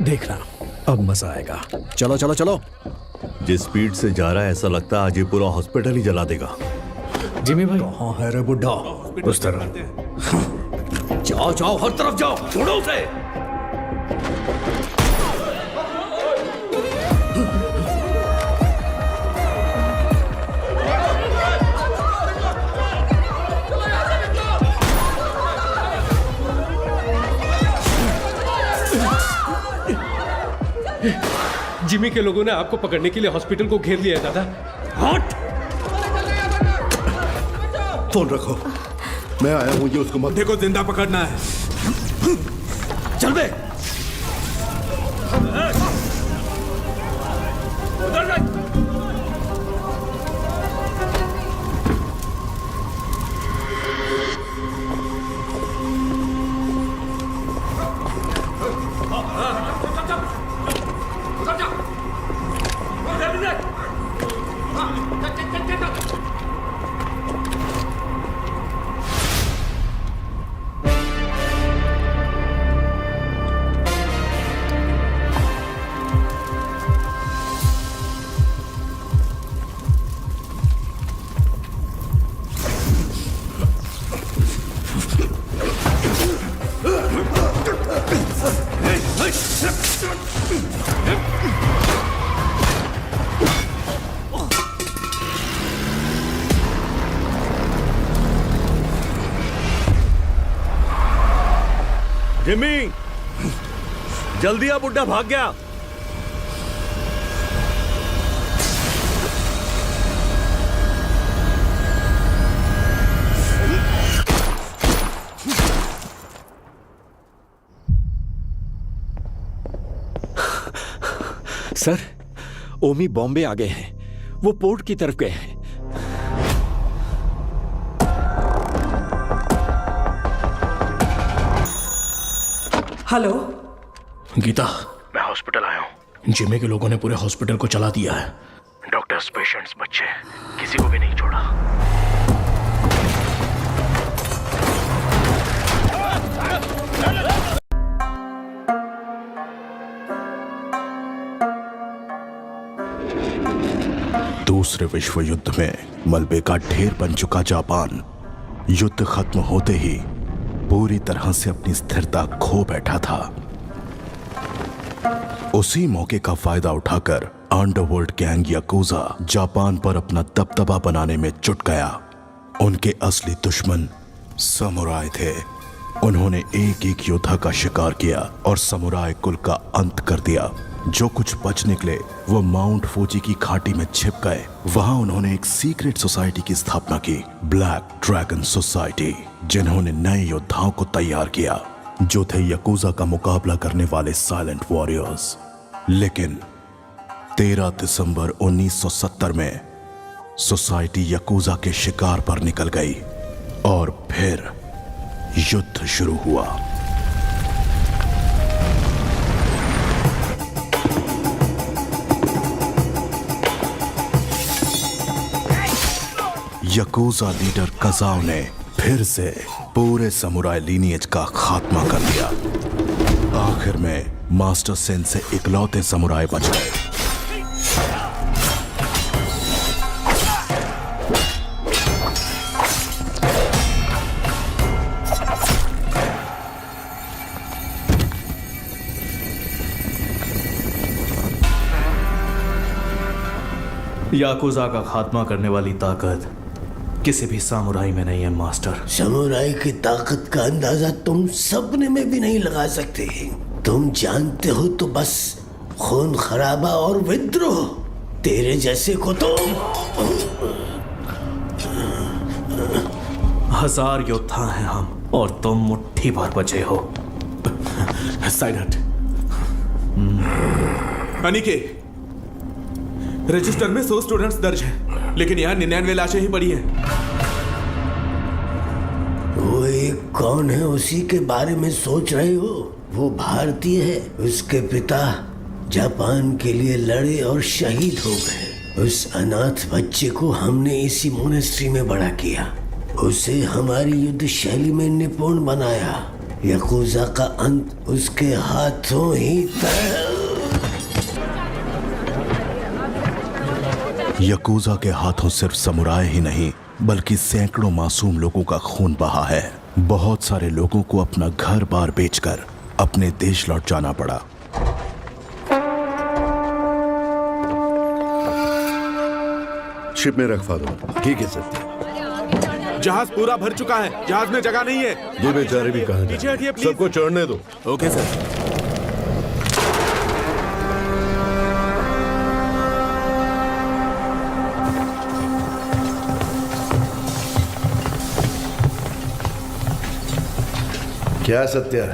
देखना अब मजा आएगा। चलो चलो चलो। जिस स्पीड से जा रहा है ऐसा लगता है आज ये पूरा हॉस्पिटल ही जला देगा। जिमी भाई कहाँ है रे बुड्ढा? उस तरफ जाओ जाओ, हर तरफ जाओ, छोड़ो उसे। जिमी के लोगों ने आपको पकड़ने के लिए हॉस्पिटल को घेर लिया है दादा। हट! फोन रखो, मैं आया हूं, ये उसको मत देखो, जिंदा पकड़ना है। चल बे। जिमी, जल्दी आ, बुड्ढा भाग गया। सर, ओमी बॉम्बे आ गए हैं। वो पोर्ट की तरफ गए हैं। हेलो गीता, मैं हॉस्पिटल आया हूँ। जिमी के लोगों ने पूरे हॉस्पिटल को चला दिया है। डॉक्टर्स, पेशेंट्स, बच्चे, किसी को भी नहीं छोड़ा। दूसरे विश्व युद्ध में मलबे का ढेर बन चुका जापान युद्ध खत्म होते ही पूरी तरह से अपनी स्थिरता खो बैठा था। उसी मौके का फायदा उठाकर अंडरवर्ल्ड गैंग याकूजा जापान पर अपना दबदबा बनाने में जुट गया। उनके असली दुश्मन समुराय थे। उन्होंने एक एक योद्धा का शिकार किया और समुराय कुल का अंत कर दिया। जो कुछ बच निकले वो माउंट फूजी की घाटी में छिप गए। वहां उन्होंने एक सीक्रेट सोसाइटी की स्थापना की, ब्लैक ड्रैगन सोसाइटी, जिन्होंने नए योद्धाओं को तैयार किया जो थे याकूजा का मुकाबला करने वाले साइलेंट वॉरियर्स। लेकिन 13 दिसंबर 1970 में सोसाइटी याकूजा के शिकार पर निकल गई और फिर युद्ध शुरू हुआ। याकूजा लीडर कजाओ ने फिर से पूरे समुराय लीनिएज का खात्मा कर दिया। आखिर में मास्टर सेन से इकलौते समुराय बच गए। याकुजा का खात्मा करने वाली ताकत किसी भी सामुराई में नहीं है मास्टर। समुराई की ताकत का अंदाजा तुम सपने में भी नहीं लगा सकते। तुम जानते हो तो बस खून खराबा और विद्रोह। तेरे जैसे को तो 1000 योद्धा हैं हम और तुम मुट्ठी भर बचे हो। साइड हट। अनिके, रजिस्टर में 100 स्टूडेंट्स दर्ज हैं, लेकिन यहाँ 99 लाशें ही पड़ी हैं। वो एक कौन है उसी के बारे में सोच रहे हो? वो भारतीय है। उसके पिता जापान के लिए लड़े और शहीद हो गए। उस अनाथ बच्चे को हमने इसी मोनेस्ट्री में बड़ा किया। उसे हमारी युद्ध शैली में निपुण बनाया। यकूजा का अंत उसके हाथों ही तय। यकूजा के हाथों सिर्फ समुराय ही नहीं बल्कि सैकड़ों मासूम लोगों का खून बहा है। बहुत सारे लोगों को अपना घर बार बेचकर अपने देश लौट जाना पड़ा। शिप में रखवा दो। ठीक है सत्या। जहाज पूरा भर चुका है, जहाज में जगह नहीं है। ये बेचारे भी कहां पीछे हटिए प्लीज। सबको चढ़ने दो। Okay sir. क्या सत्या,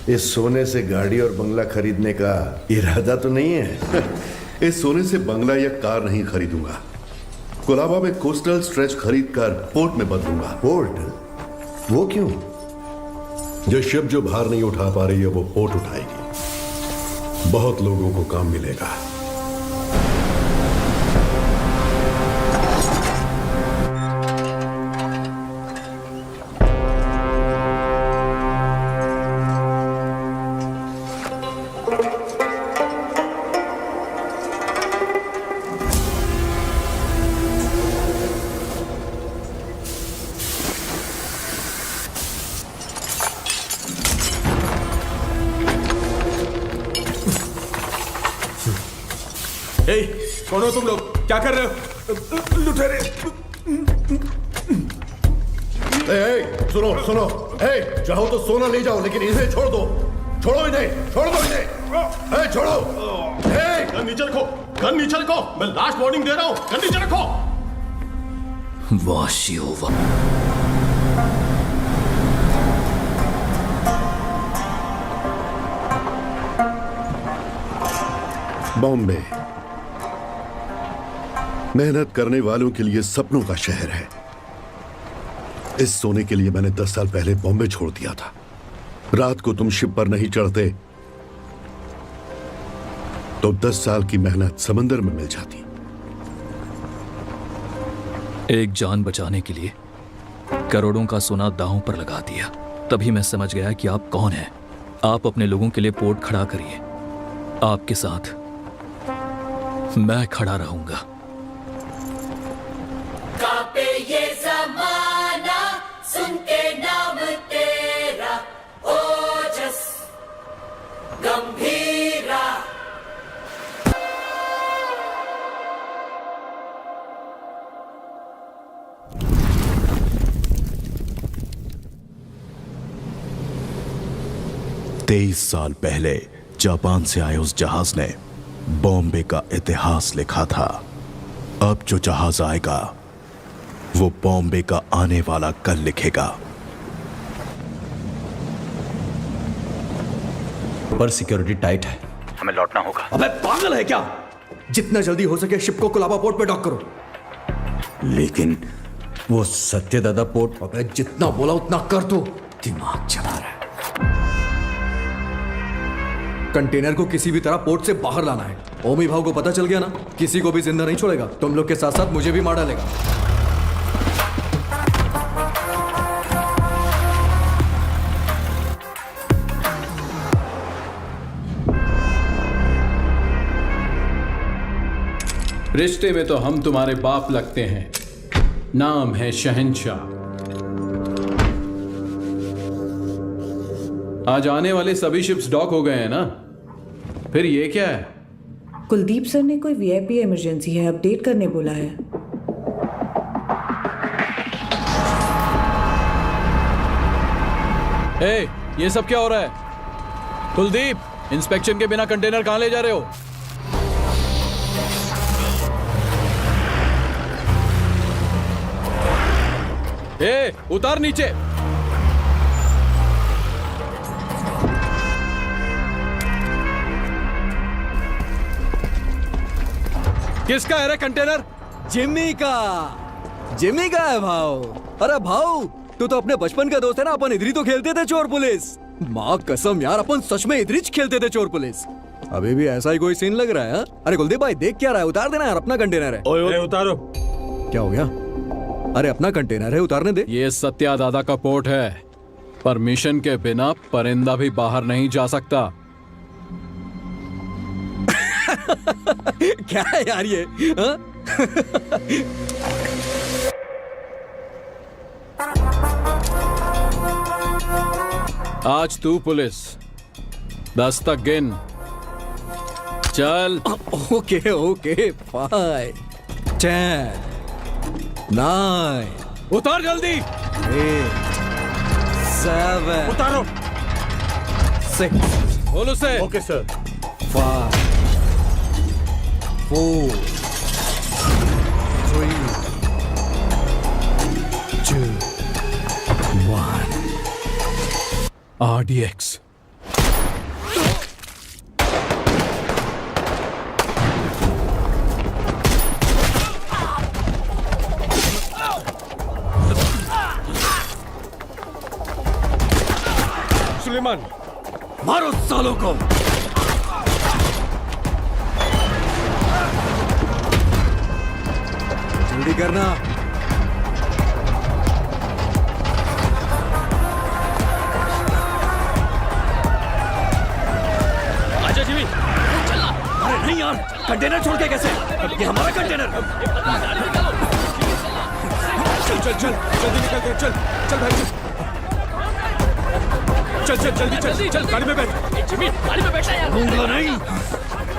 इस सोने से गाड़ी और बंगला खरीदने का इरादा तो नहीं है? इस सोने से बंगला या कार नहीं खरीदूंगा। कोलाबा में कोस्टल स्ट्रेच खरीदकर पोर्ट में बदलूंगा। पोर्ट? वो क्यों? जो शिप जो भार नहीं उठा पा रही है वो पोर्ट उठाएगी। बहुत लोगों को काम मिलेगा। कौन हो तुम लोग? क्या कर रहे हो? लुटेरे। सुनो सुनो, चाहो तो सोना ले जाओ लेकिन इन्हें छोड़ दो। छोड़ो इन्हें, छोड़ दो इन्हें। छोड़ो। गन नीचे रखो, गन नीचे रखो। मैं लास्ट वार्निंग दे रहा हूं, गन नीचे रखो। बॉम्बे मेहनत करने वालों के लिए सपनों का शहर है। इस सोने के लिए मैंने 10 साल पहले बॉम्बे छोड़ दिया था। रात को तुम शिप पर नहीं चढ़ते तो 10 साल की मेहनत समंदर में मिल जाती। एक जान बचाने के लिए करोड़ों का सोना दांव पर लगा दिया। तभी मैं समझ गया कि आप कौन हैं। आप अपने लोगों के लिए पोर्ट खड़ा करिए। आपके साथ मैं खड़ा रहूंगा। कांपे ये ज़माना सुन के नाम तेरा, ओजस गंभीरा। तेईस साल पहले जापान से आए उस जहाज ने बॉम्बे का इतिहास लिखा था। अब जो जहाज आएगा वो बॉम्बे का आने वाला कल लिखेगा। पर सिक्योरिटी टाइट है, हमें लौटना होगा। अबे पागल है क्या? जितना जल्दी हो सके शिप को कोलाबा पोर्ट पे डॉक करो। लेकिन वो सत्यदादा पोर्ट। अबे जितना बोला उतना कर दो। दिमाग चला रहा है। कंटेनर को किसी भी तरह पोर्ट से बाहर लाना है। ओमी भाव को पता चल गया ना, किसी को भी जिंदा नहीं छोड़ेगा। तुम लोग के साथ साथ मुझे भी मार डालेगा। रिश्ते में तो हम तुम्हारे बाप लगते हैं। नाम है शहंशाह। आज आने वाले सभी शिप्स डॉक हो गए हैं ना? फिर ये क्या है? कुलदीप सर ने कोई वीआईपी इमरजेंसी है अपडेट करने बोला है। ए, ये सब क्या हो रहा है? कुलदीप, इंस्पेक्शन के बिना कंटेनर कहां ले जा रहे हो? ए, उतार नीचे। किसका है रे कंटेनर? जिम्मी का। जिम्मी का है भाव। अरे भाव, तू तो अपने बचपन का दोस्त है ना। अपन इधर ही तो खेलते थे चोर पुलिस। माँ कसम यार, अपन सच में इधर ही खेलते थे चोर पुलिस। अभी भी ऐसा ही कोई सीन लग रहा है हा? अरे कुलदीप भाई देख क्या रहा है? उतार देना यार, अपना कंटेनर है। ओए उतारो। क्या हो गया? अरे अपना कंटेनर है, उतारने दे। ये सत्या दादा का पोर्ट है। परमिशन के बिना परिंदा भी बाहर नहीं जा सकता। क्या है यार ये हा? आज तू पुलिस 10 तक गिन। चल। ओके ओके 5 10 9 उतार जल्दी। 8 7 उतारो। 6 बोलो से। Okay sir. 5 4 3 2 1 RDX। सुलेमान, मारो सालों को। जल्दी करना। आजा जिमी, चलना। अरे नहीं यार, कंटेनर छोड़ के कैसे? ये हमारा कंटेनर। चल चल चल, जल्दी निकल के चल। चल भाई चल चल जल्दी चल चल, गाड़ी में बैठ। जिमी, गाड़ी में बैठना यार। ढूंढना नहीं।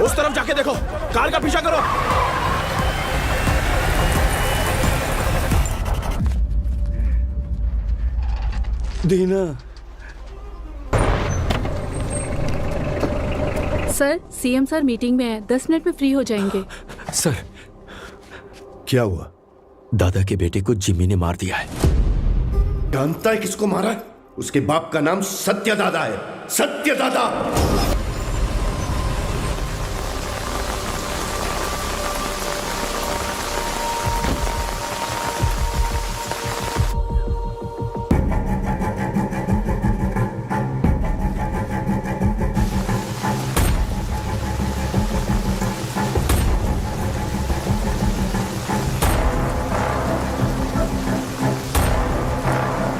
उस तरफ जाके देखो, कार का पीछा करो। दीना। सर, सीएम सर मीटिंग में है, 10 मिनट में फ्री हो जाएंगे। सर, क्या हुआ? दादा के बेटे को जिमी ने मार दिया है। जानता है किसको मारा है? उसके बाप का नाम सत्यदादा है। सत्यदादा।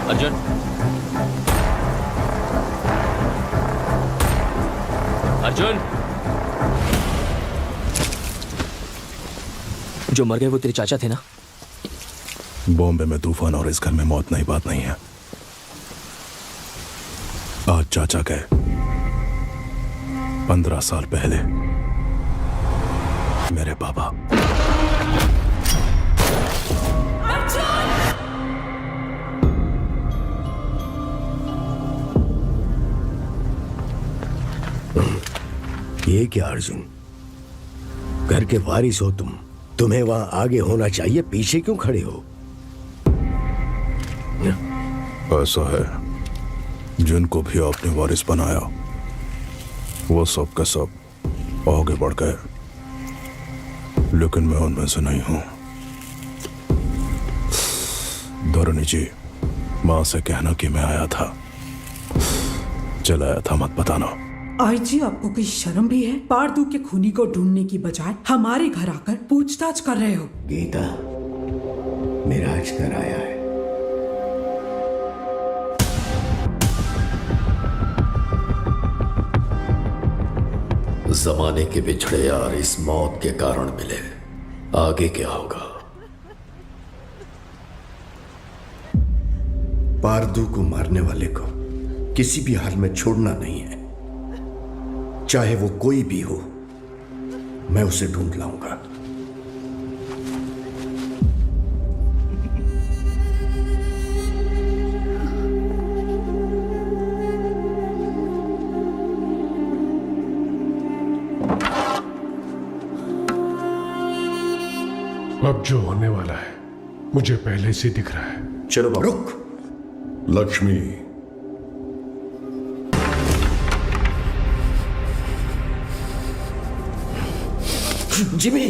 अर्जुन, अर्जुन, जो मर गए वो तेरे चाचा थे ना? बॉम्बे में तूफान और इस घर में मौत नई बात नहीं है। आज चाचा गए 15 साल पहले मेरे पापा। ये क्या अर्जुन, घर के वारिस हो तुम, तुम्हें वहां आगे होना चाहिए, पीछे क्यों खड़े हो? ऐसा है, जिनको भी आपने वारिस बनाया वो सब का सब आगे बढ़ गए, लेकिन मैं उनमें से नहीं हूं। धरनी जी, मां से कहना कि मैं आया था, चलाया था मत बताना। आई जी, आपको कोई शर्म भी है? पारदू के खूनी को ढूंढने की बजाय हमारे घर आकर पूछताछ कर रहे हो। गीता, मिराज कर आया है। जमाने के बिछड़े यार इस मौत के कारण मिले, आगे क्या होगा? पारदू को मारने वाले को किसी भी हाल में छोड़ना नहीं है, चाहे वो कोई भी हो। मैं उसे ढूंढ लाऊंगा। अब जो होने वाला है मुझे पहले से दिख रहा है। चलो बाबू। रुक। लक्ष्मी, जिमी,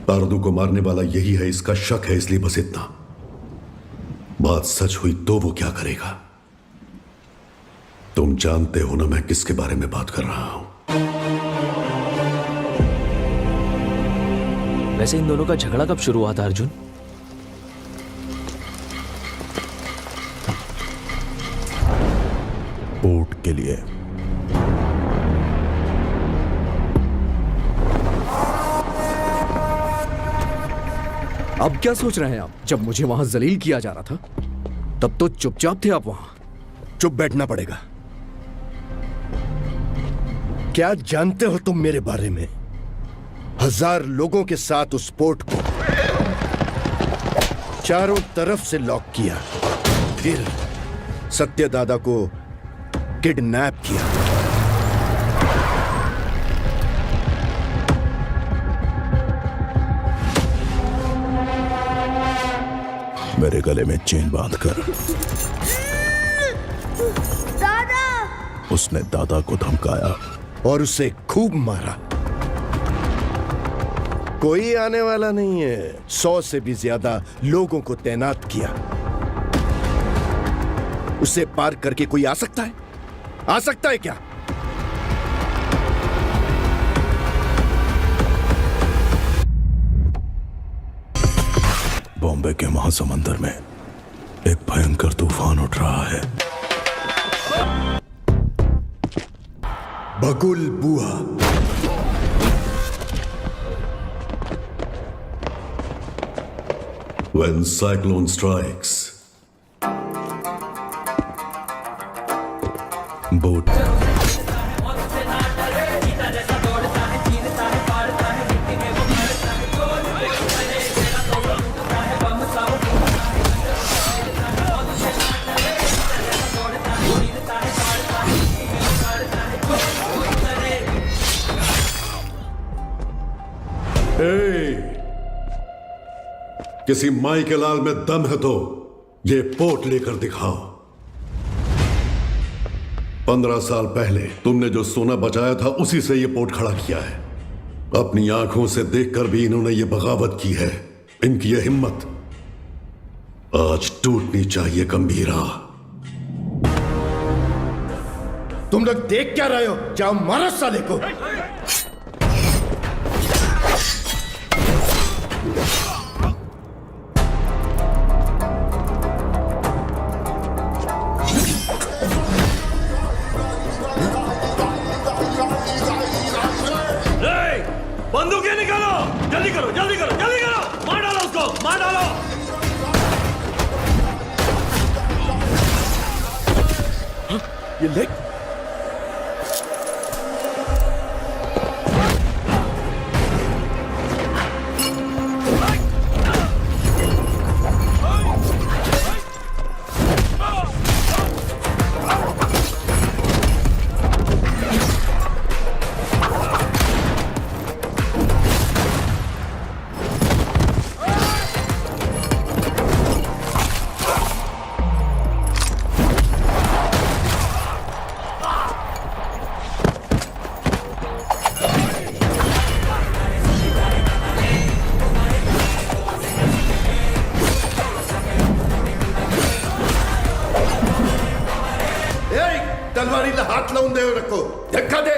पारदू को मारने वाला यही है, इसका शक है, इसलिए बस इतना। बात सच हुई तो वो क्या करेगा? तुम जानते हो ना मैं किसके बारे में बात कर रहा हूं। वैसे इन दोनों का झगड़ा कब शुरू हुआ था अर्जुन? पोर्ट के लिए। अब क्या सोच रहे हैं आप? जब मुझे वहां जलील किया जा रहा था तब तो चुपचाप थे आप वहां। चुप बैठना पड़ेगा। क्या जानते हो तुम मेरे बारे में? 1000 लोगों के साथ उस पोर्ट को चारों तरफ से लॉक किया, फिर सत्य दादा को किडनैप किया। मेरे गले में चेन बांधकर दादा! उसने दादा को धमकाया और उसे खूब मारा। कोई आने वाला नहीं है। 100 से भी ज्यादा लोगों को तैनात किया। उसे पार करके कोई आ सकता है? आ सकता है क्या? बॉम्बे के महासमुंदर में एक भयंकर तूफान उठ रहा है। बगुल बुआ। When cyclone strikes, बोट किसी माई के लाल में दम है तो ये पोर्ट लेकर दिखाओ। 15 साल पहले तुमने जो सोना बचाया था उसी से ये पोर्ट खड़ा किया है। अपनी आंखों से देखकर भी इन्होंने ये बगावत की है। इनकी ये हिम्मत आज टूटनी चाहिए। गंभीरा, तुम लोग देख क्या रहे हो? जाओ मारो साले को। बंदूकें निकालो, जल्दी करो, जल्दी करो, जल्दी करो, मार डालो उसको, मार डालो। ये लेग तलवारीला हात लावून देऊ नको. धक्का दे.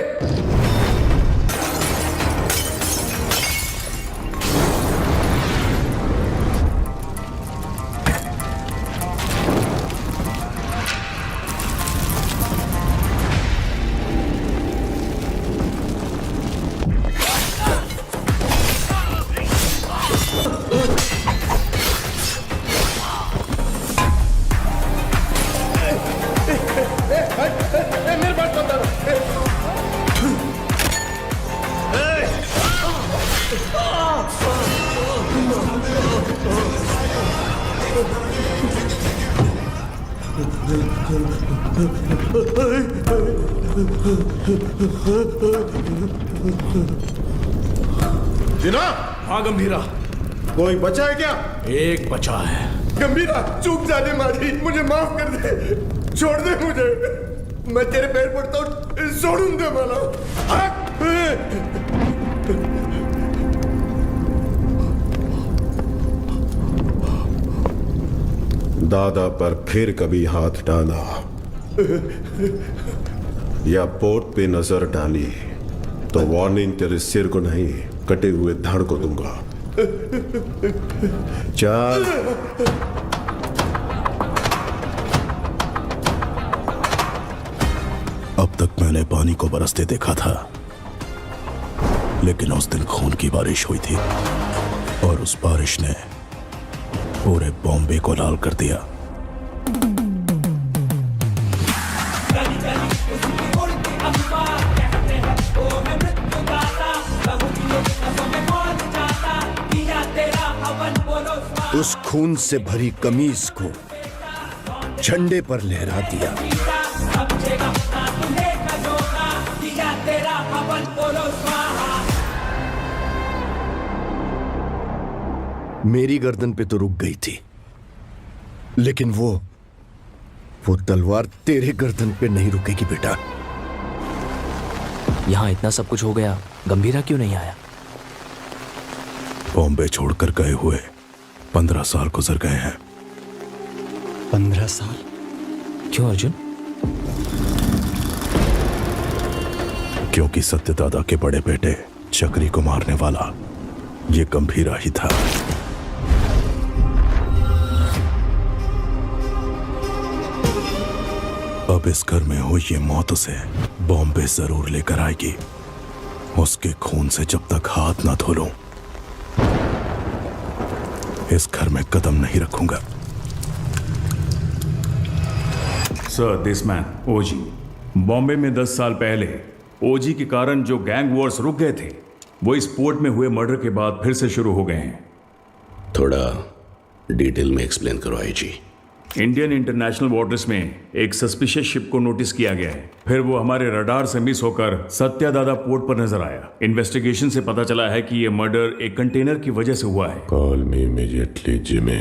दिना, हाँ गंभीरा, कोई बचा है क्या? एक बचा है. गंभीरा, चूक जाने मारी, मुझे माफ कर दे, छोड़ दे मुझे, मैं तेरे पैर पड़ता हूँ, छोड़ूं दे मला. दादा पर फिर कभी हाथ डाला या पोर्ट पे नजर डाली तो वार्निंग तेरे सिर को नहीं, कटे हुए धड़ को दूंगा. चल. अब तक मैंने पानी को बरसते देखा था, लेकिन उस दिन खून की बारिश हुई थी और उस बारिश ने पूरे बॉम्बे को लाल कर दिया। उस खून से भरी कमीज को झंडे पर लहरा दिया। मेरी गर्दन पे तो रुक गई थी, लेकिन वो तलवार तेरे गर्दन पे नहीं रुकेगी बेटा। यहाँ इतना सब कुछ हो गया, गंभीरा क्यों नहीं आया? बॉम्बे छोड़कर गए हुए 15 साल गुजर गए हैं। 15 साल? क्यों अर्जुन? क्योंकि सत्यदादा के बड़े बेटे चक्री को मारने वाला ये गंभीरा ही था। अब इस घर में हुई ये मौत उसे बॉम्बे जरूर लेकर आएगी। उसके खून से जब तक हाथ ना धो लूं, इस घर में कदम नहीं रखूंगा। सर, दिस मैन ओजी बॉम्बे में 10 साल पहले ओजी के कारण जो गैंग वॉर्स रुक गए थे, वो इस पोर्ट में हुए मर्डर के बाद फिर से शुरू हो गए हैं। थोड़ा डिटेल में एक्सप्लेन करो आईजी। इंडियन इंटरनेशनल वाटर्स में एक सस्पिशियस शिप को नोटिस किया गया है। फिर वो हमारे रडार से मिस होकर सत्यादादा पोर्ट पर नजर आया। इन्वेस्टिगेशन से पता चला है कि ये मर्डर एक कंटेनर की वजह से हुआ है। Call me immediately Jimmy.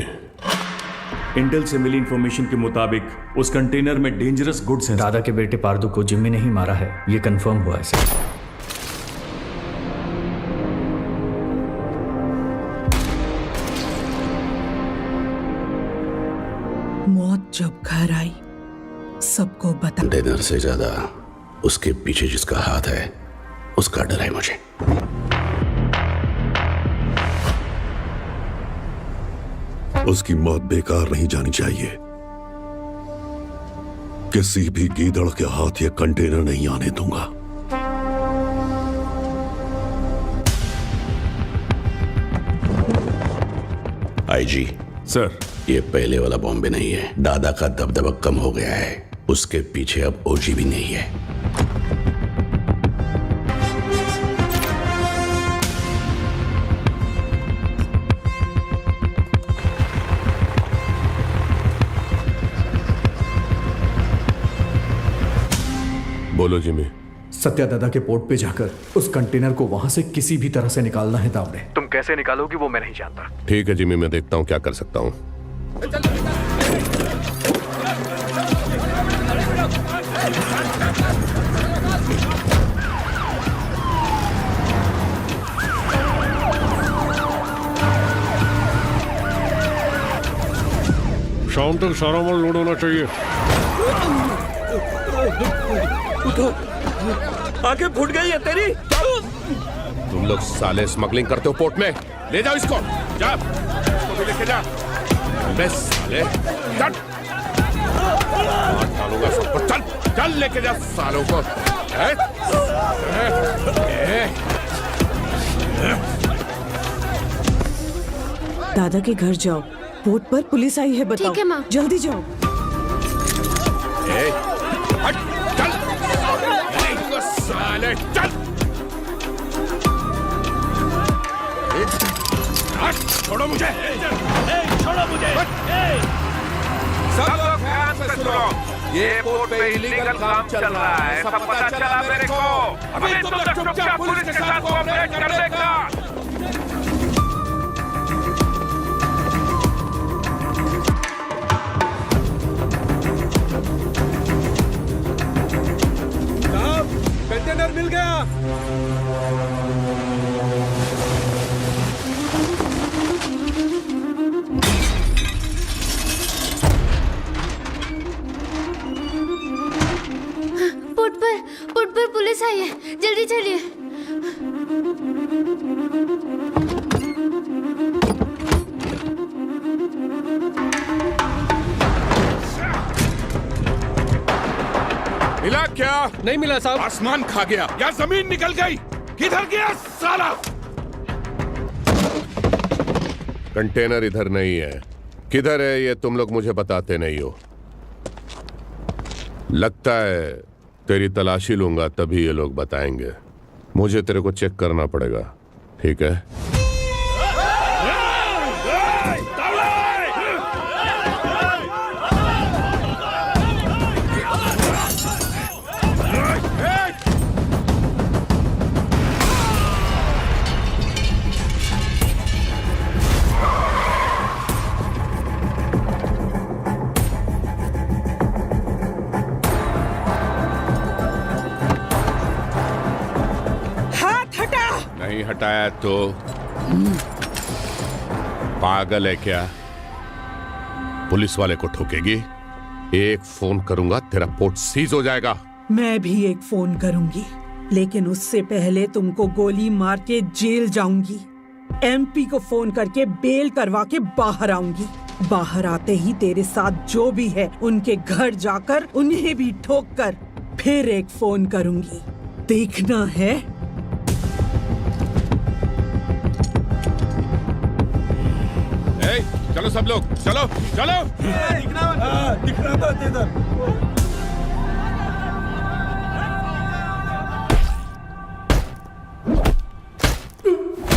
Intel से मिली इंफॉर्मेशन के मुताबिक उस कंटेनर में डेंजरस गुड्स हैं। दादा के बेटे पार्दू को जिम्मी ने ही मारा है, ये कंफर्म हुआ है सर। मौत जब घर आई सबको बता। डिनर से ज्यादा उसके पीछे जिसका हाथ है उसका डर है मुझे। उसकी मौत बेकार नहीं जानी चाहिए। किसी भी गीदड़ के हाथ ये कंटेनर नहीं आने दूंगा। आईजी सर, ये पहले वाला बॉम्बे नहीं है। दादा का दबदबा कम हो गया है। उसके पीछे अब ओजी भी नहीं है। बोलो जिमी। सत्यादादा के पोर्ट पे जाकर उस कंटेनर को वहां से किसी भी तरह से निकालना है तावड़े। तुम कैसे निकालोगी वो मैं नहीं जानता। ठीक है जिमी, मैं देखता हूँ क्या कर सकता हूँ। शाम तक सारा माल लोड होना चाहिए। आंखें फूट गई है तेरी। तुम लोग साले स्मगलिंग करते हो पोर्ट में। ले जाओ इसको, जा इसको भी लेके जा। बे साले, चल मार डालूंगा सबको। चल चल लेके जा सालों को। दादा के घर जाओ, पोर्ट पर पुलिस आई है, बताओ। ठीक है माँ। जल्दी जाओ। हट, चल साले, चल हट, छोड़ो मुझे। छोड़ो मुझे। सब लोग ध्यान से सुनो। ये पोर्ट पे इलीगल काम चल रहा है, सब पता चला मेरे को। अभी तुम लोग चुपचाप पुलिस के साथ कोऑपरेट कर देगा। कंटेनर मिल गया। पोर्ट पर पुलिस आई है, जल्दी चलिए। मिला क्या? नहीं मिला साहब। आसमान खा गया या जमीन निकल गई? किधर गया साला? कंटेनर इधर नहीं है। किधर है ये तुम लोग मुझे बताते नहीं हो। लगता है तेरी तलाशी लूंगा तभी ये लोग बताएंगे। मुझे तेरे को चेक करना पड़ेगा, ठीक है? नहीं हटाया तो पागल है क्या? पुलिस वाले को ठोकेगी? एक फोन करूंगा तेरा पोर्ट सीज हो जाएगा। मैं भी एक फोन करूंगी, लेकिन उससे पहले तुमको गोली मार के जेल जाऊंगी। एमपी को फोन करके बेल करवा के बाहर आऊंगी। बाहर आते ही तेरे साथ जो भी है उनके घर जाकर उन्हें भी ठोक कर फिर एक फोन करूंगी। देखना है? चलो सब लोग, चलो चलो। दिख रहा था इधर।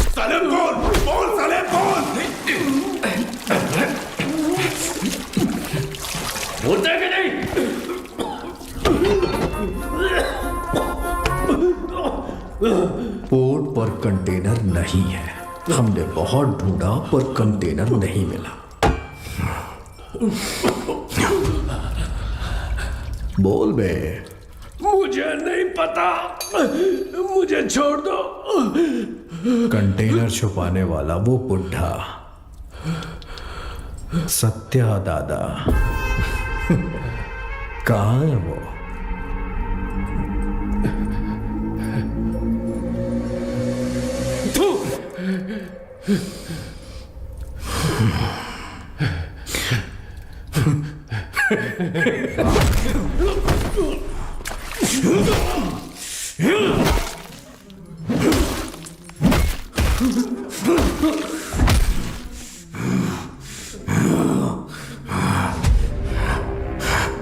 साले बोल साले बोल। बोलता है कि नहीं? पोर्ट पर कंटेनर नहीं है। हमने बहुत ढूंढा पर कंटेनर नहीं मिला। बोल बे। मुझे नहीं पता, मुझे छोड़ दो। कंटेनर छुपाने वाला वो बुढ़ा सत्या दादा कहाँ है वो?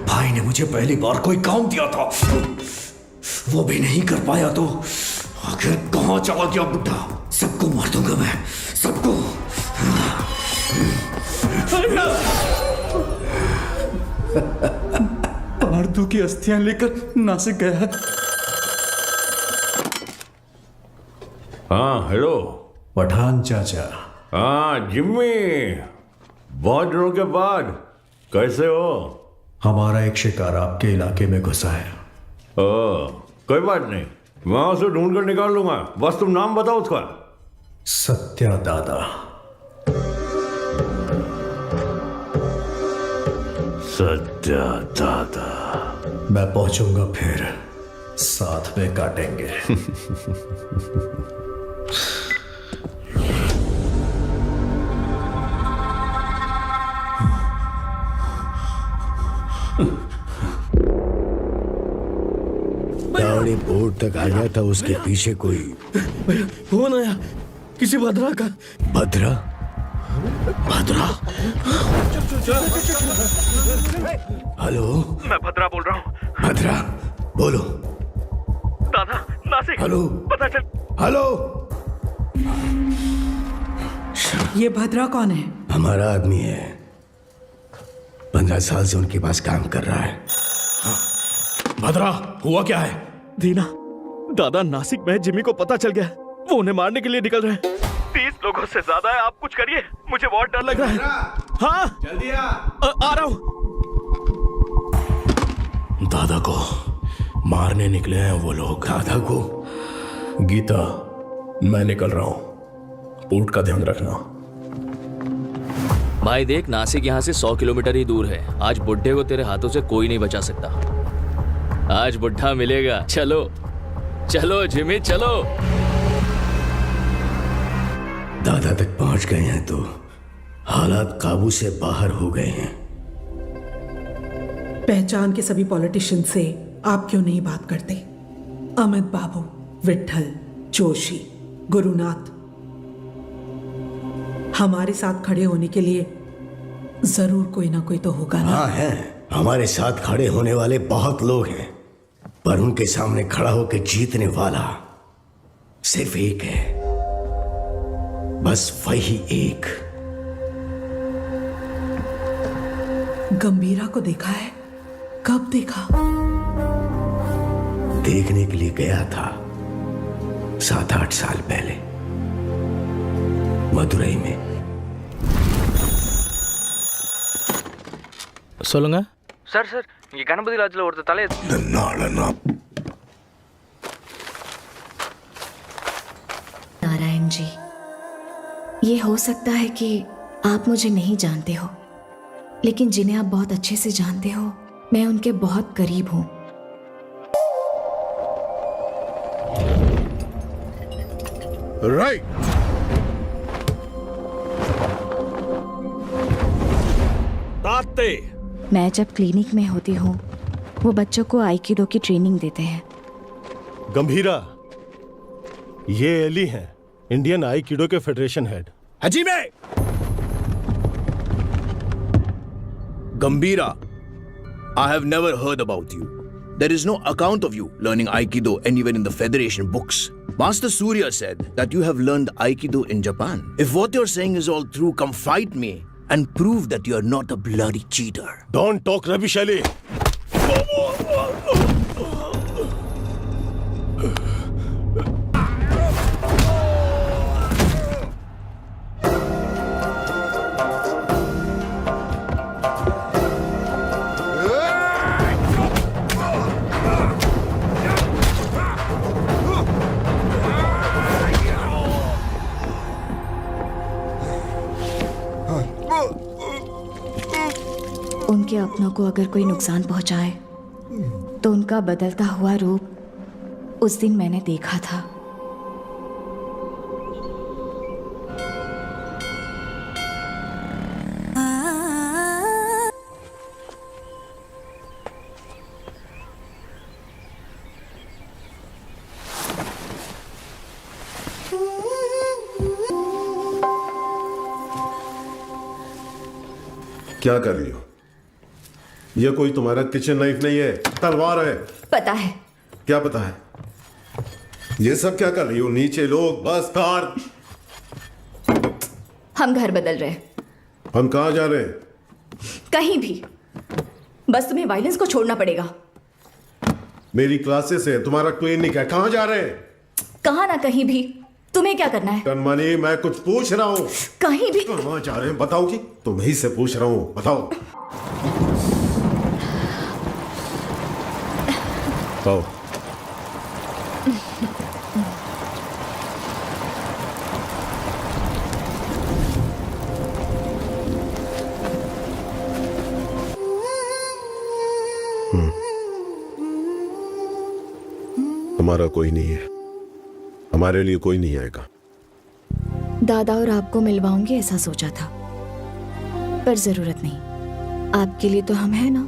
भाई ने मुझे पहली बार कोई काम दिया था, वो भी नहीं कर पाया तो आखिर कहां चला गया बुढ़ा? सबको मार दूंगा मैं, सबको। पार्थू की अस्थियां लेकर नासिक गया है। हाँ हेलो पठान चाचा। हाँ जिम्मी, बहुत दिनों के बाद कैसे हो? हमारा एक शिकार आपके इलाके में घुसा है। कोई बात नहीं, मैं उसे ढूंढ कर निकाल लूंगा, बस तुम नाम बताओ उसका। सत्या दादा। सत्या दादा। मैं पहुंचूंगा फिर साथ में काटेंगे। दावड़ी बोर्ड तक आ गया था, उसके पीछे कोई फोन आया किसी भद्रा का। भद्रा? भद्रा? हेलो, मैं भद्रा बोल रहा हूँ। भद्रा बोलो। दादा नासिक। हेलो, पता चल। हेलो। ये भद्रा कौन है? हमारा आदमी है, 15 साल से उनके पास काम कर रहा है। भद्रा, हुआ क्या है? दीना, दादा नासिक में जिमी को पता चल गया, वो उन्हें मारने के लिए निकल रहे हैं। 30 लोगों से ज्यादा है, आप कुछ करिए, मुझे बहुत डर लग रहा है। हाँ जल्दी आ रहा हूँ। दादा को मारने निकले हैं वो लोग। दादा को? गीता, मैं निकल रहा हूं, पोर्ट का ध्यान रखना। भाई देख, नासिक यहाँ से 100 किलोमीटर ही दूर है। आज बुड्ढे को तेरे हाथों से कोई नहीं बचा सकता। आज बुड्ढा मिलेगा। चलो चलो जिमी चलो। दादा तक पहुंच गए हैं तो हालात काबू से बाहर हो गए हैं। पहचान के सभी पॉलिटिशियन से आप क्यों नहीं बात करते? अमित बाबू, विट्ठल, जोशी, गुरुनाथ, हमारे साथ खड़े होने के लिए जरूर कोई ना कोई तो होगा ना? हाँ है, हमारे साथ खड़े होने वाले बहुत लोग हैं, पर उनके सामने खड़ा होकर जीतने वाला सिर्फ एक है, बस वही एक। गंभीरा को देखा है? कब देखा? देखने के लिए गया था 7-8 साल पहले मदुरई में। சொல்லுங்க சார் சார் இங்க கணபதி லாட்ஜ்ல ஒருத்தர் தலையை नारायण जी, ये हो सकता है कि आप मुझे नहीं जानते हो, लेकिन जिन्हें आप बहुत अच्छे से जानते हो, मैं उनके बहुत करीब हूं। राइट। मैं जब क्लिनिक में होती हूँ, वो बच्चों को आइकिडो की ट्रेनिंग देते हैं। गंभीरा, ये एली हैं, इंडियन आइकिडो के फेडरेशन हेड। हजीमे! Gambhira, I have never heard about you. There is no account of you learning Aikido anywhere in the Federation books. Master Surya said that you have learned Aikido in Japan. If what you're saying is all true, come fight me and prove that you're not a bloody cheater. Don't talk rubbish, Ali. उनके अपनों को अगर कोई नुकसान पहुंचाए तो उनका बदलता हुआ रूप उस दिन मैंने देखा था। क्या कर रही हो? यह कोई तुम्हारा किचन नाइफ नहीं है, तलवार है। पता है। क्या पता है? ये सब क्या कर रही हो? नीचे लोग, बस, कार। हम घर बदल रहे हैं। हम कहाँ जा रहे हैं? कहीं भी, बस तुम्हें वायलेंस को छोड़ना पड़ेगा। मेरी क्लासेस है, तुम्हारा क्लिनिक है, कहाँ जा रहे हैं? कहाँ ना कहीं भी। तुम्हें क्या करना है? कनमनी, मैं कुछ पूछ रहा हूँ। कहीं भी। कहाँ जा रहे हैं बताओगी? तुम्हीं से पूछ रहा हूँ, बताओ। आओ। हमारा कोई नहीं है, हमारे लिए कोई नहीं आएगा। दादा और आपको मिलवाऊंगी ऐसा सोचा था, पर जरूरत नहीं। आपके लिए तो हम हैं ना।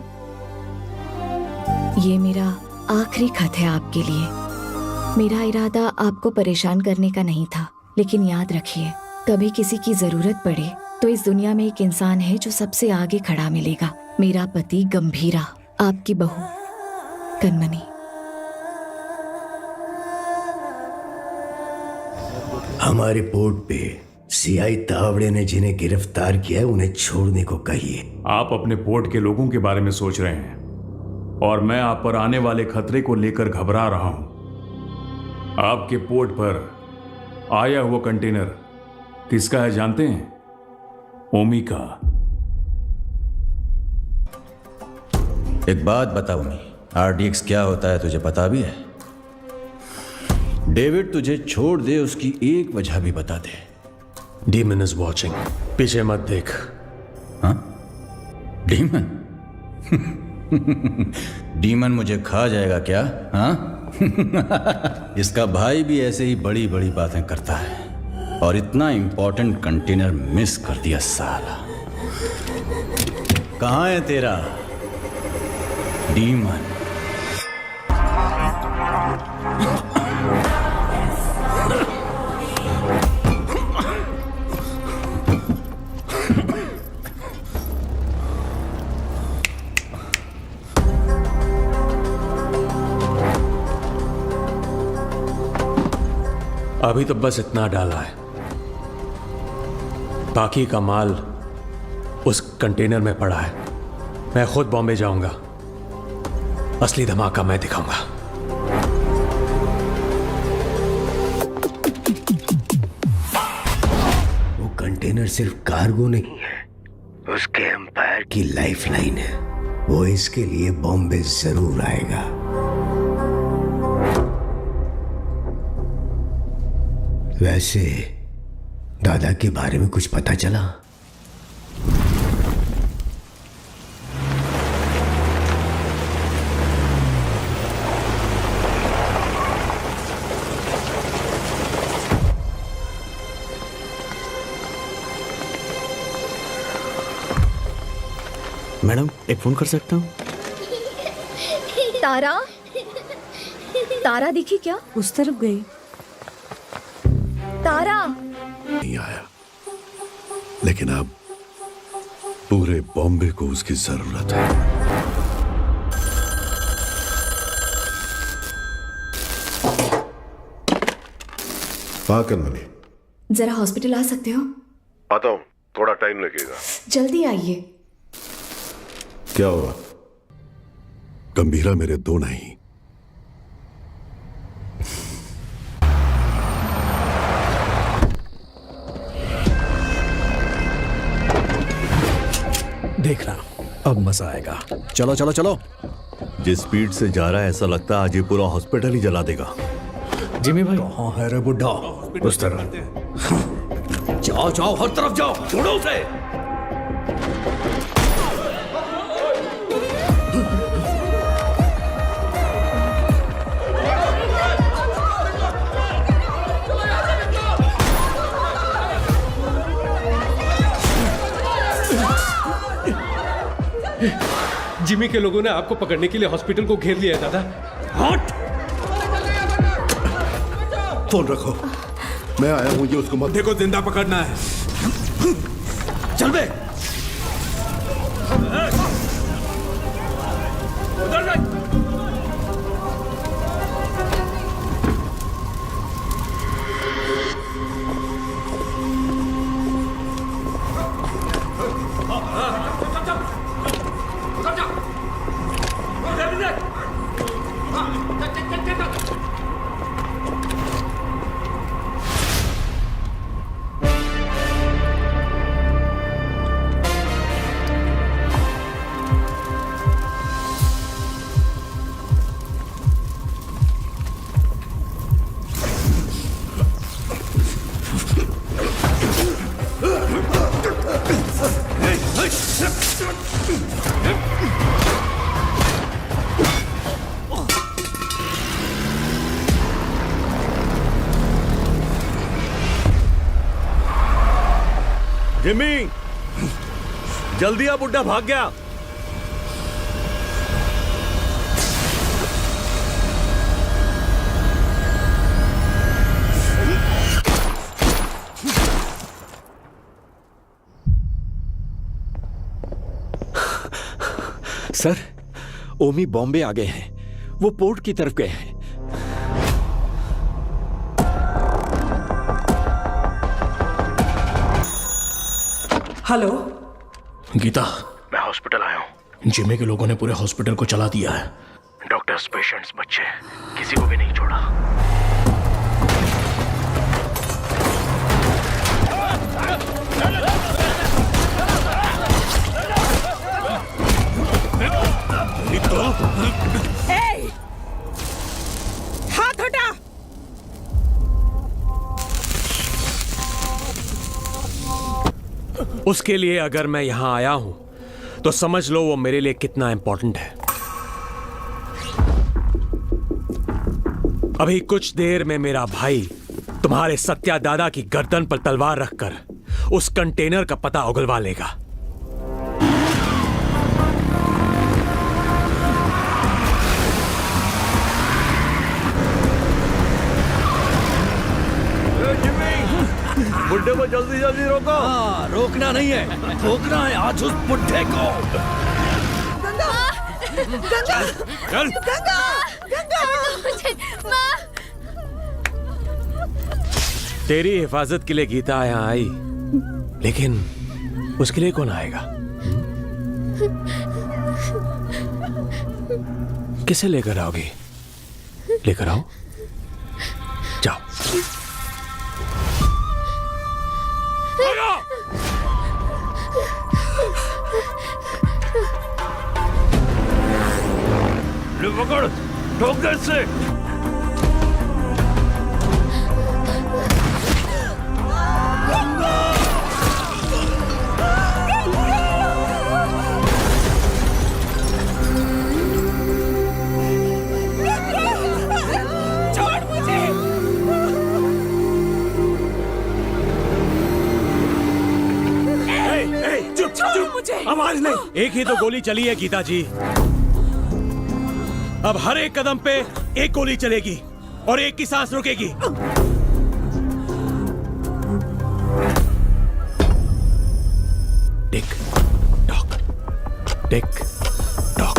ये मेरा आखिरी खत है आपके लिए। मेरा इरादा आपको परेशान करने का नहीं था, लेकिन याद रखिए, कभी किसी की जरूरत पड़े तो इस दुनिया में एक इंसान है जो सबसे आगे खड़ा मिलेगा। मेरा पति गंभीरा, आपकी बहू कनमनी। हमारे पोर्ट पे सीआई तावड़े ने जिन्हें गिरफ्तार किया है, उन्हें छोड़ने को कहिए। आप अपने पोर्ट के लोगों के बारे में सोच रहे हैं और मैं आप पर आने वाले खतरे को लेकर घबरा रहा हूं। आपके पोर्ट पर आया हुआ कंटेनर किसका है जानते हैं? ओमी का। एक बात बताओ ओमी, आरडीएक्स क्या होता है तुझे पता भी है? डेविड तुझे छोड़ दे उसकी एक वजह भी बता दे। डीमन इज वॉचिंग, पीछे मत देख। हाँ? डीमन? डीमन मुझे खा जाएगा क्या? हाँ? इसका भाई भी ऐसे ही बड़ी बड़ी बातें करता है और इतना इंपॉर्टेंट कंटेनर मिस कर दिया साला। कहाँ है तेरा डीमन? अभी तो बस इतना डाला है, बाकी का माल उस कंटेनर में पड़ा है। मैं खुद बॉम्बे जाऊंगा, असली धमाका मैं दिखाऊंगा। वो कंटेनर सिर्फ कार्गो नहीं है, उसके एम्पायर की लाइफलाइन है। वो इसके लिए बॉम्बे जरूर आएगा। वैसे दादा के बारे में कुछ पता चला? मैडम एक फोन कर सकता हूँ? तारा, तारा दिखी क्या? उस तरफ गई। तारा नहीं आया, लेकिन अब पूरे बॉम्बे को उसकी जरूरत है। हाँ कन्मनी, जरा हॉस्पिटल आ सकते हो? आता हूँ, थोड़ा टाइम लगेगा। जल्दी आइए। क्या हुआ? गंभीरा मेरे दो नहीं, देखना अब मजा आएगा। चलो चलो चलो। जिस स्पीड से जा रहा है ऐसा लगता है आज ये पूरा हॉस्पिटल ही जला देगा। जिमी भाई कहाँ है रे बुड्ढा? उस तरह। जाओ जाओ, हर तरफ जाओ, छोड़ो उसे। जिमी के लोगों ने आपको पकड़ने के लिए हॉस्पिटल को घेर लिया है दादा। हट! फोन रखो, मैं आया हूं। ये उसको मत देखो, जिंदा पकड़ना है। चल बे। उधर जा। जिमी जल्दी आ, बुड्ढा भाग गया। सर, ओमी बॉम्बे आ गए हैं। वो पोर्ट की तरफ गए हैं। हेलो गीता, मैं हॉस्पिटल आया हूँ। जिमी के लोगों ने पूरे हॉस्पिटल को चला दिया है। डॉक्टर्स, पेशेंट्स, बच्चे, किसी को भी नहीं छोड़ा। हाथ हटा। उसके लिए अगर मैं यहां आया हूं तो समझ लो वो मेरे लिए कितना इंपॉर्टेंट है। अभी कुछ देर में मेरा भाई तुम्हारे सत्या दादा की गर्दन पर तलवार रखकर उस कंटेनर का पता उगलवा लेगा। बुड्ढे को जल्दी जल्दी रोको। हाँ, रोकना नहीं है, ठोकना है आज उस बुड्ढे को। गंगा, गंगा, चल। गंगा, गंगा। माँ। तेरी हिफाजत के लिए गीता यहाँ आई, लेकिन उसके लिए कौन आएगा? किसे लेकर आओगी? लेकर आओ, जाओ। ले पकड़, ठोक दे इससे। छोड़ मुझे। चुप चुप मुझे। आवाज नहीं। एक ही तो गोली चली है गीता जी। अब हर एक कदम पे एक गोली चलेगी और एक की सांस रुकेगी। Tick tock, tick tock.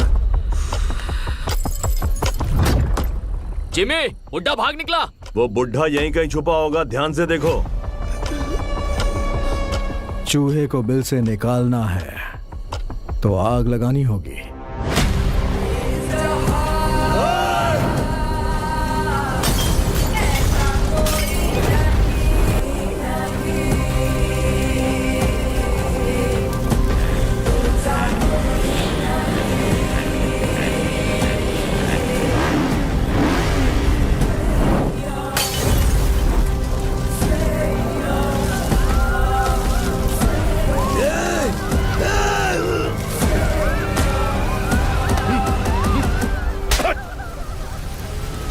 Jimmy, बुड्ढा भाग निकला। वो बुढ़ा यहीं कहीं छुपा होगा, ध्यान से देखो। चूहे को बिल से निकालना है तो आग लगानी होगी।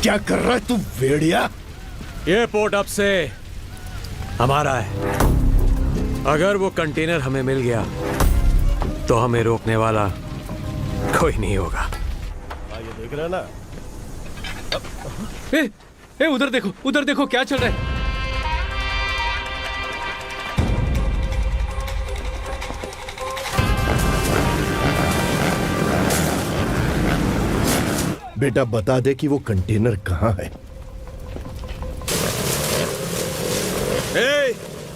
क्या कर रहा है तू भेड़िया? ये पोर्ट अब से हमारा है। अगर वो कंटेनर हमें मिल गया तो हमें रोकने वाला कोई नहीं होगा। ये देख रहा ना? उधर देखो क्या चल रहा है। बेटा बता दे कि वो कंटेनर कहाँ है।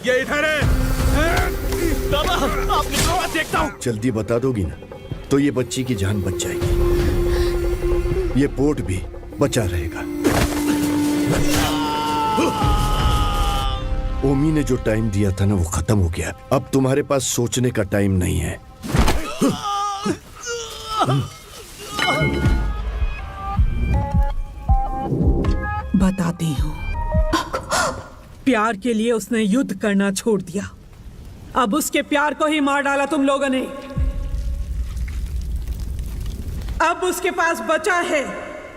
ये इधर है। बाबा, आप निकलो, मैं देखता हूँ। जल्दी बता दोगी ना तो ये बच्ची की जान बच जाएगी, ये पोर्ट भी बचा रहेगा। ओमी ने जो टाइम दिया था ना वो खत्म हो गया। अब तुम्हारे पास सोचने का टाइम नहीं है। बताती हूँ, प्यार के लिए उसने युद्ध करना छोड़ दिया। अब उसके प्यार को ही मार डाला तुम लोगों ने। अब उसके पास बचा है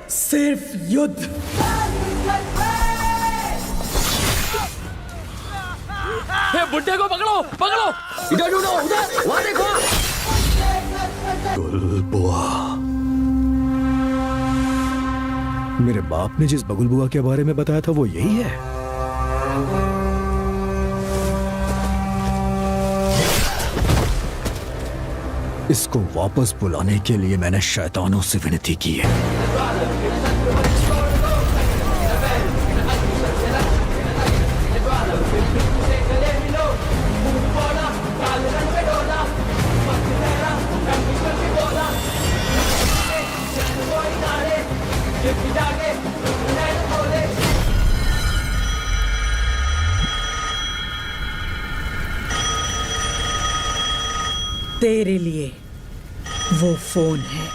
सिर्फ युद्ध। बुड्ढे को पकड़ो, पकड़ो। इधर ढूंढो, उधर, वहां देखो। बुआ, मेरे बाप ने जिस बगुल बुआ के बारे में बताया था वो यही है। इसको वापस बुलाने के लिए मैंने शैतानों से विनती की है। तेरे लिए वो फोन है।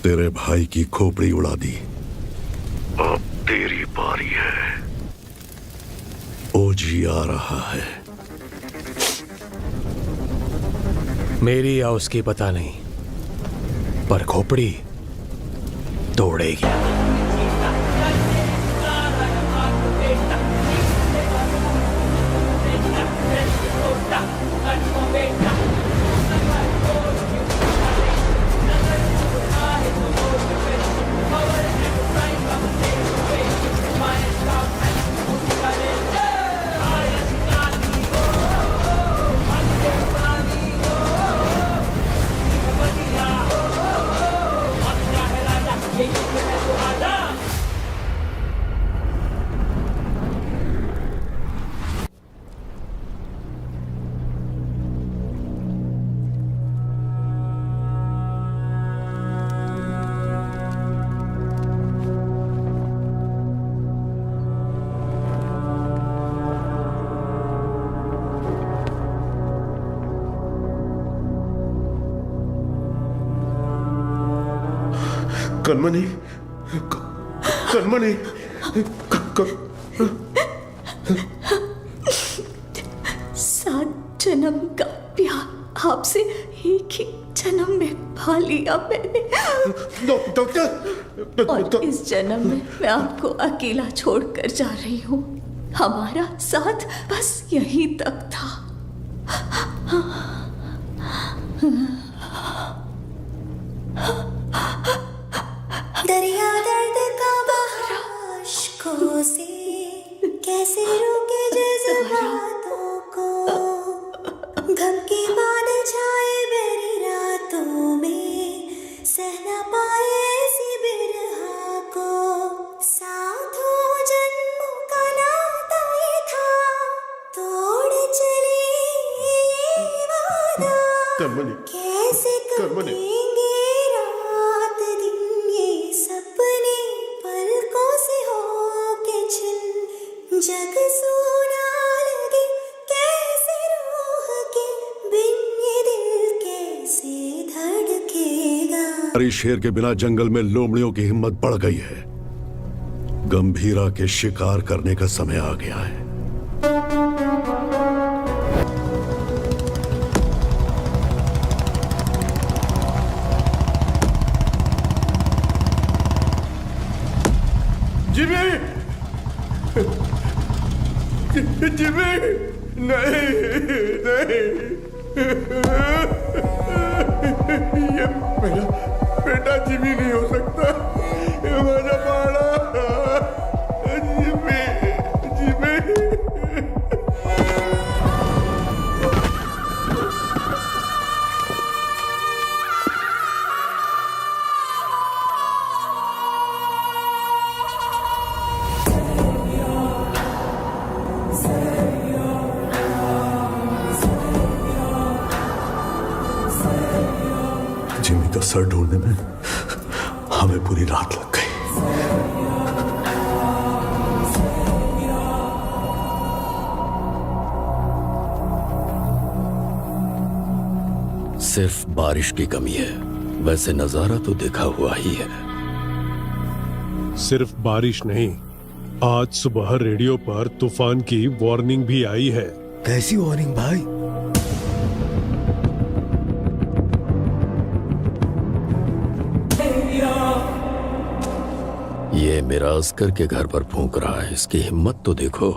तेरे भाई की खोपड़ी उड़ा दी, अब तेरी बारी है। ओजी आ रहा है। मेरी या उसकी पता नहीं, पर खोपड़ी तोड़ेगी। कनमनी, कनमनी, सात जन्म का प्यार आपसे एक ही जन्म में पा लिया मैंने। और इस जन्म में मैं आपको अकेला छोड़कर जा रही हूँ। हमारा साथ बस यहीं तक था। दरिया दर्द का बहार अश्कों से कैसे रोके जज्बातों को, गम के बाद छाए बेरी रातों में सह न पाए ऐसी बिरहा को। साथों जन्मों का नाता ये था, तोड़ चले ये वादा। कैसे कटेंगे रात दिन ये सपने पलकों से हो के छिन। जग सोना लगे कैसे रूह के बिन, ये दिल कैसे धड़केगा। हरी शेर के बिना जंगल में लोमड़ियों की हिम्मत बढ़ गई है। गंभीरा के शिकार करने का समय आ गया है। जिमी, जिमी, नहीं, नहीं, ये मेरा बेटा जिमी नहीं हो सकता। ये मेरा बाड़ा जिमी, जिमी। जिमी का सर ढूंढने में हमें पूरी रात लग गई। सिर्फ बारिश की कमी है, वैसे नजारा तो देखा हुआ ही है। सिर्फ बारिश नहीं, आज सुबह रेडियो पर तूफान की वार्निंग भी आई है। कैसी वार्निंग भाई? ये मेरा अस्कर के घर पर फूंक रहा है, इसकी हिम्मत तो देखो।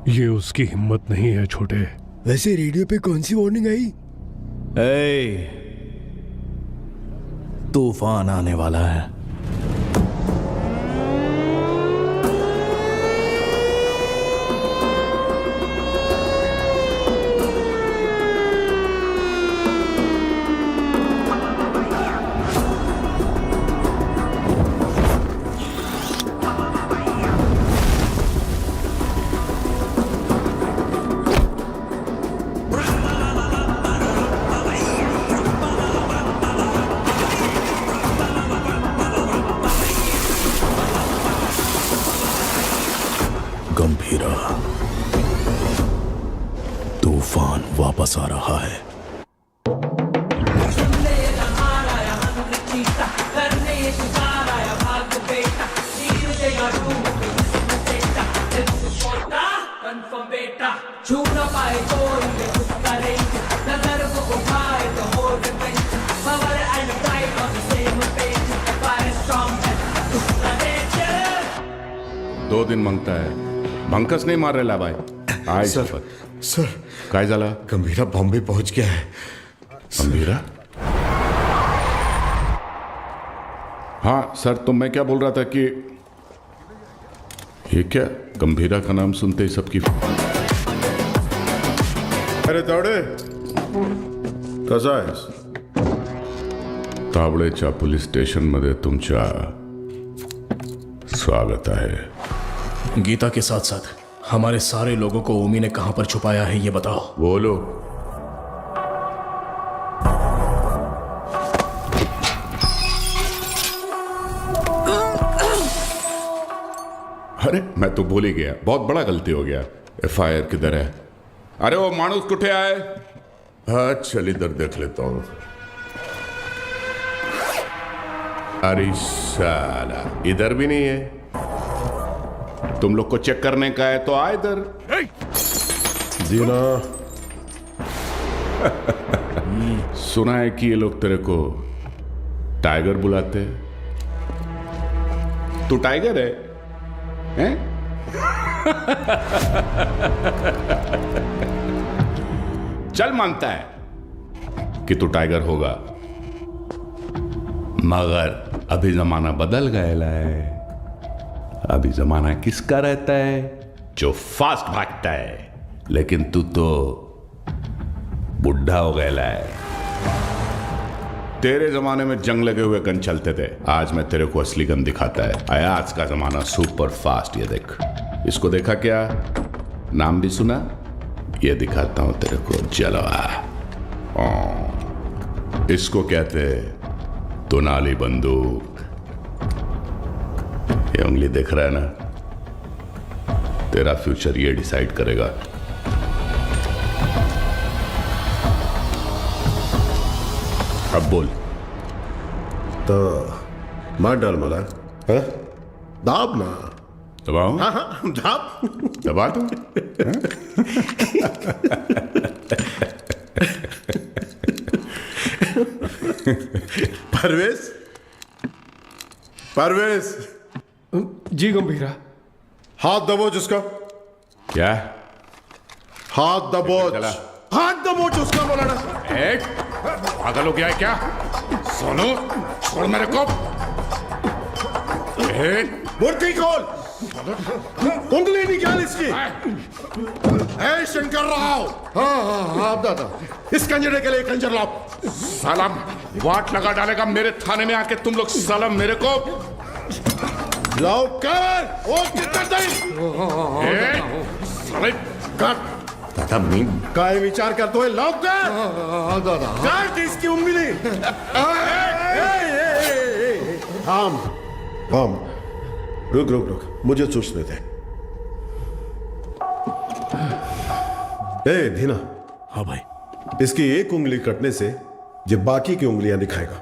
ये उसकी हिम्मत नहीं है छोटे। वैसे रेडियो पे कौन सी वार्निंग आई? तूफान आने वाला है। गंभीरा, तूफान वापस आ रहा है। छू न पाए कोई ये कुछ करेंगे, नजर वो उठाए तो हो revenge. Power and pride on the same page, fire strong and दूसरा नेचर। 2 दिन मांगता है, बंकस नहीं मार रहा भाई। आय सर काय झाला? गंभीरा बॉम्बे पहुंच गया है। गंभीरा? हाँ सर, तो मैं क्या बोल रहा था कि ये क्या, गंभीरा का नाम सुनते ही सबकी। अरे तावडे, कसा आहेस? तावडेच्या पोलीस स्टेशन मध्ये तुमच्या स्वागत है। गीता के साथ साथ हमारे सारे लोगों को ओमी ने कहां पर छुपाया है ये बताओ। बोलो। अरे मैं तो भूल ही गया, बहुत बड़ा गलती हो गया। एफआईआर किधर है? अरे वो माणूस कुठे आहे? हाँ चल इधर देख लेता हूँ। अरे साला, इधर भी नहीं है। तुम लोग को चेक करने का है तो आ इधर। दीना, सुना है कि ये लोग तेरे को टाइगर बुलाते हैं। तू टाइगर है, हैं? चल मानता है कि तू टाइगर होगा, मगर अभी जमाना बदल गया है। अभी जमाना किसका रहता है? जो फास्ट भागता है। लेकिन तू तो बुढ़ा हो गया है। तेरे जमाने में जंग लगे हुए गन चलते थे, आज मैं तेरे को असली गन दिखाता है। आज का जमाना सुपर फास्ट। ये देख, इसको देखा क्या? नाम भी सुना? ये दिखाता हूं तेरे को जलवा। इसको कहते दुनाली बंदूक। ये उंगली देख रहा है ना? तेरा फ्यूचर ये डिसाइड करेगा। अब बोल। तो मार डाल मला, हाँ? दाब ना। दबाऊं? हाँ हाँ, दाब। दबा दूं? परवेश, परवेश। जी गंभीरा। हाथ दबोच उसका। क्या? हाथ दबोच। हाथ दबोच उसका, बोला ना। पागल हो गया है क्या? सोनू, छोड़ मेरे को। मुर्गी खोल। कुंडली निकाल इसकी। शंकर राव। हाँ हाँ हाँ, दादा। इस कंजरे के लिए कंजर लाओ। सलाम वाट लगा डालेगा मेरे थाने में आके तुम लोग। सलाम मेरे को लाओ कर। ओ कितना टाइम? काट। दादा मीन काय विचार करते हो? लाओ कर। दादा काट इसकी उंगली। हम रुक रुक रुक, मुझे सोचने दे। धीना। हाँ भाई। इसकी एक उंगली कटने से जब बाकी की उंगलियां दिखाएगा,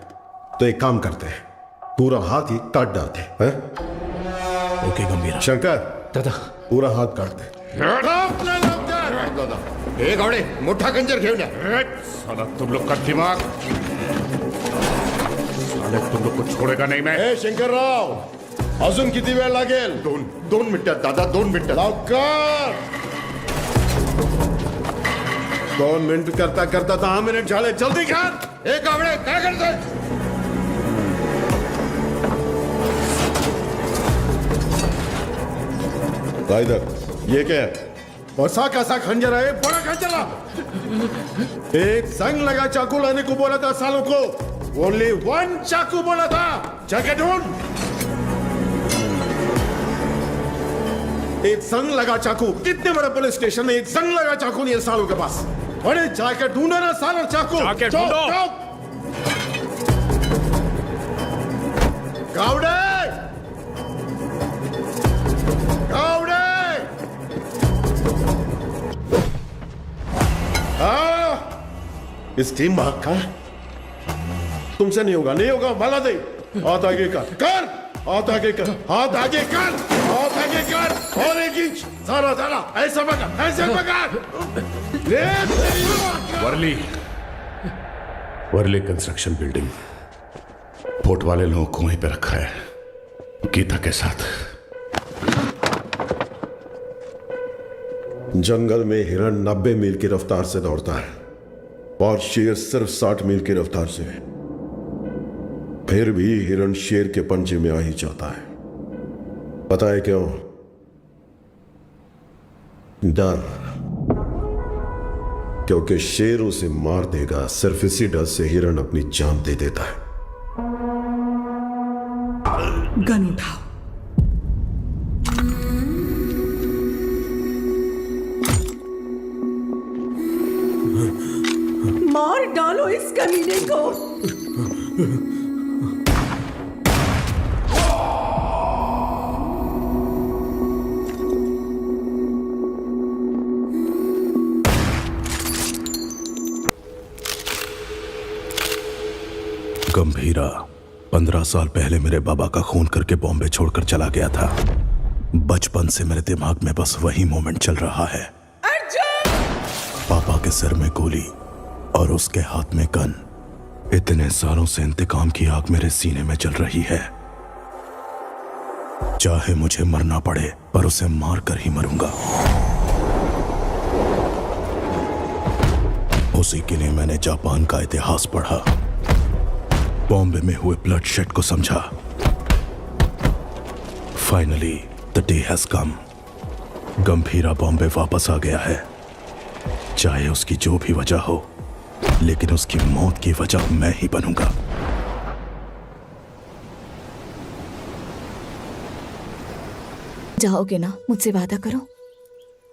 तो एक काम करते हैं, पूरा हाथ ही काट डालते हैं। ओके गंभीरा। शंकर, दादा पूरा हाथ काट दे। एक घोड़े मोठा कंजर घेऊन या। साला तुम लोग का दिमाग, साले तुम लोग को छोड़ेगा नहीं मैं। शंकर राव, अजून किती वेळ लागेल? दोन मिनिटात दादा, 2 मिनिटात। लवकर। 2 मिनिट करता करता 10 मिनिट झाले, जल्दी कर। एक आवडे काय करतोय? इधर ये क्या है? ऐसा कैसा खंजर है? बड़ा खंजर ला। एक संग लगा चाकू लाने को बोला था सालों को। ओनली 1 चाकू बोला था। जाके ढूंढ। एक संग लगा चाकू। कितने बड़े पुलिस स्टेशन में एक संग लगा चाकू नहीं है सालों के पास? अरे जाके ढूंढो ना सालों चाकू। जाके ढूंढो। गावड़े, गावड़े। इस टीम भाग का तुमसे नहीं होगा, नहीं होगा। भला दे। हाथ आगे कर, कर। हाथ आगे कर, हाथ आगे कर, हाथ आगे कर। और 1 इंच। सारा सारा ऐसा पकड़, ऐसे पकड़। Worli, Worli construction building. Port वाले लोगों को वहीं पे रखा है, गीता के साथ। जंगल में हिरण 90 मील की रफ्तार से दौड़ता है और शेर सिर्फ 60 मील की रफ्तार से। फिर भी हिरण शेर के पंजे में आ ही जाता है। पता है क्यों? डर। क्योंकि शेर उसे मार देगा। सिर्फ इसी डर से हिरण अपनी जान दे देता है। गन उठाओ। मार डालो इस कमीने को। गंभीरा, 15 साल पहले मेरे बाबा का खून करके बॉम्बे छोड़कर चला गया था। बचपन से मेरे दिमाग में बस वही मोमेंट चल रहा है। पापा के सिर में गोली और उसके हाथ में गन। इतने सालों से इंतकाम की आग मेरे सीने में जल रही है। चाहे मुझे मरना पड़े पर उसे मार कर ही मरूंगा। उसी के लिए मैंने जापान का इतिहास पढ़ा, बॉम्बे में हुए ब्लडशेड को समझा। Finally the day has come. Gambhira Bombay वापस आ गया है। चाहे उसकी जो भी वजह हो, लेकिन उसकी मौत की वजह मैं ही बनूंगा। जाओगे ना? मुझसे वादा करो।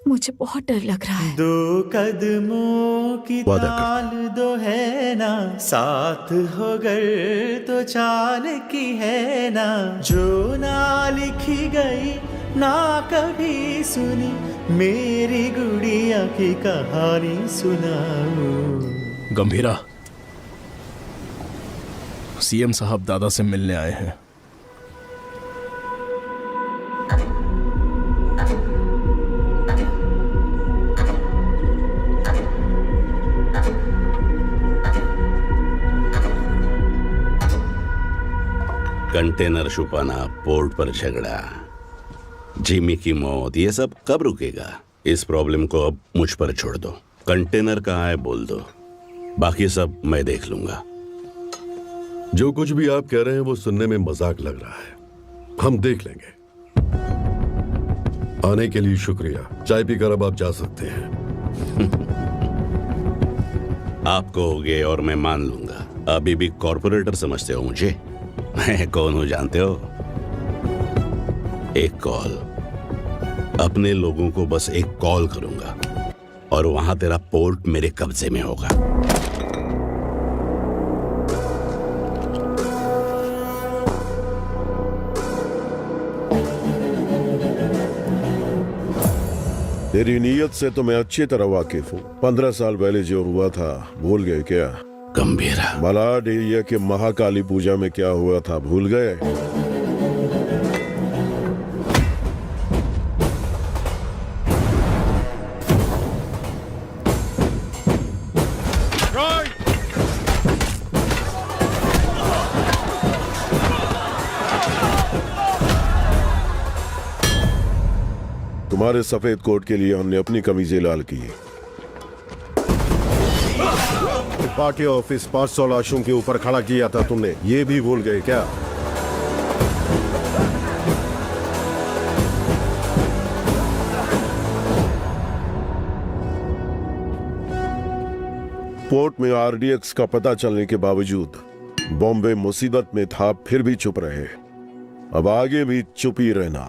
मुझे बहुत डर लग रहा है। 2 कदमों की ताल दो है ना, साथ हो गर तो चाल की है ना, जो ना लिखी गई ना कभी सुनी, मेरी गुड़िया की कहानी सुनाओ। गंभीरा, सीएम साहब दादा से मिलने आए हैं। कंटेनर छुपाना, पोर्ट पर झगड़ा, जिमी की मौत, ये सब कब रुकेगा? इस प्रॉब्लम को अब मुझ पर छोड़ दो। कंटेनर कहाँ है बोल दो, बाकी सब मैं देख लूंगा। जो कुछ भी आप कह रहे हैं वो सुनने में मजाक लग रहा है। हम देख लेंगे। आने के लिए शुक्रिया। चाय पीकर अब आप जा सकते हैं। आप कहोगे और मैं मान लूंगा। अभी भी कॉर्पोरेटर समझते हो मुझे? मैं कौन हूं जानते हो? एक कॉल, अपने लोगों को बस एक कॉल करूंगा और वहां तेरा पोर्ट मेरे कब्जे में होगा। तेरी नीयत से तो मैं अच्छी तरह वाकिफ हूँ। 15 साल पहले जो हुआ था भूल गए क्या? गंभीरा, मलाड एरिया के महाकाली पूजा में क्या हुआ था भूल गए? तुम्हारे सफेद कोट के लिए हमने अपनी कमीजें लाल की। पार्टी ऑफिस 500 लाशों के ऊपर खड़ा किया था तुमने, ये भी भूल गए क्या? पोर्ट में आरडीएक्स का पता चलने के बावजूद बॉम्बे मुसीबत में था, फिर भी चुप रहे। अब आगे भी चुप ही रहना।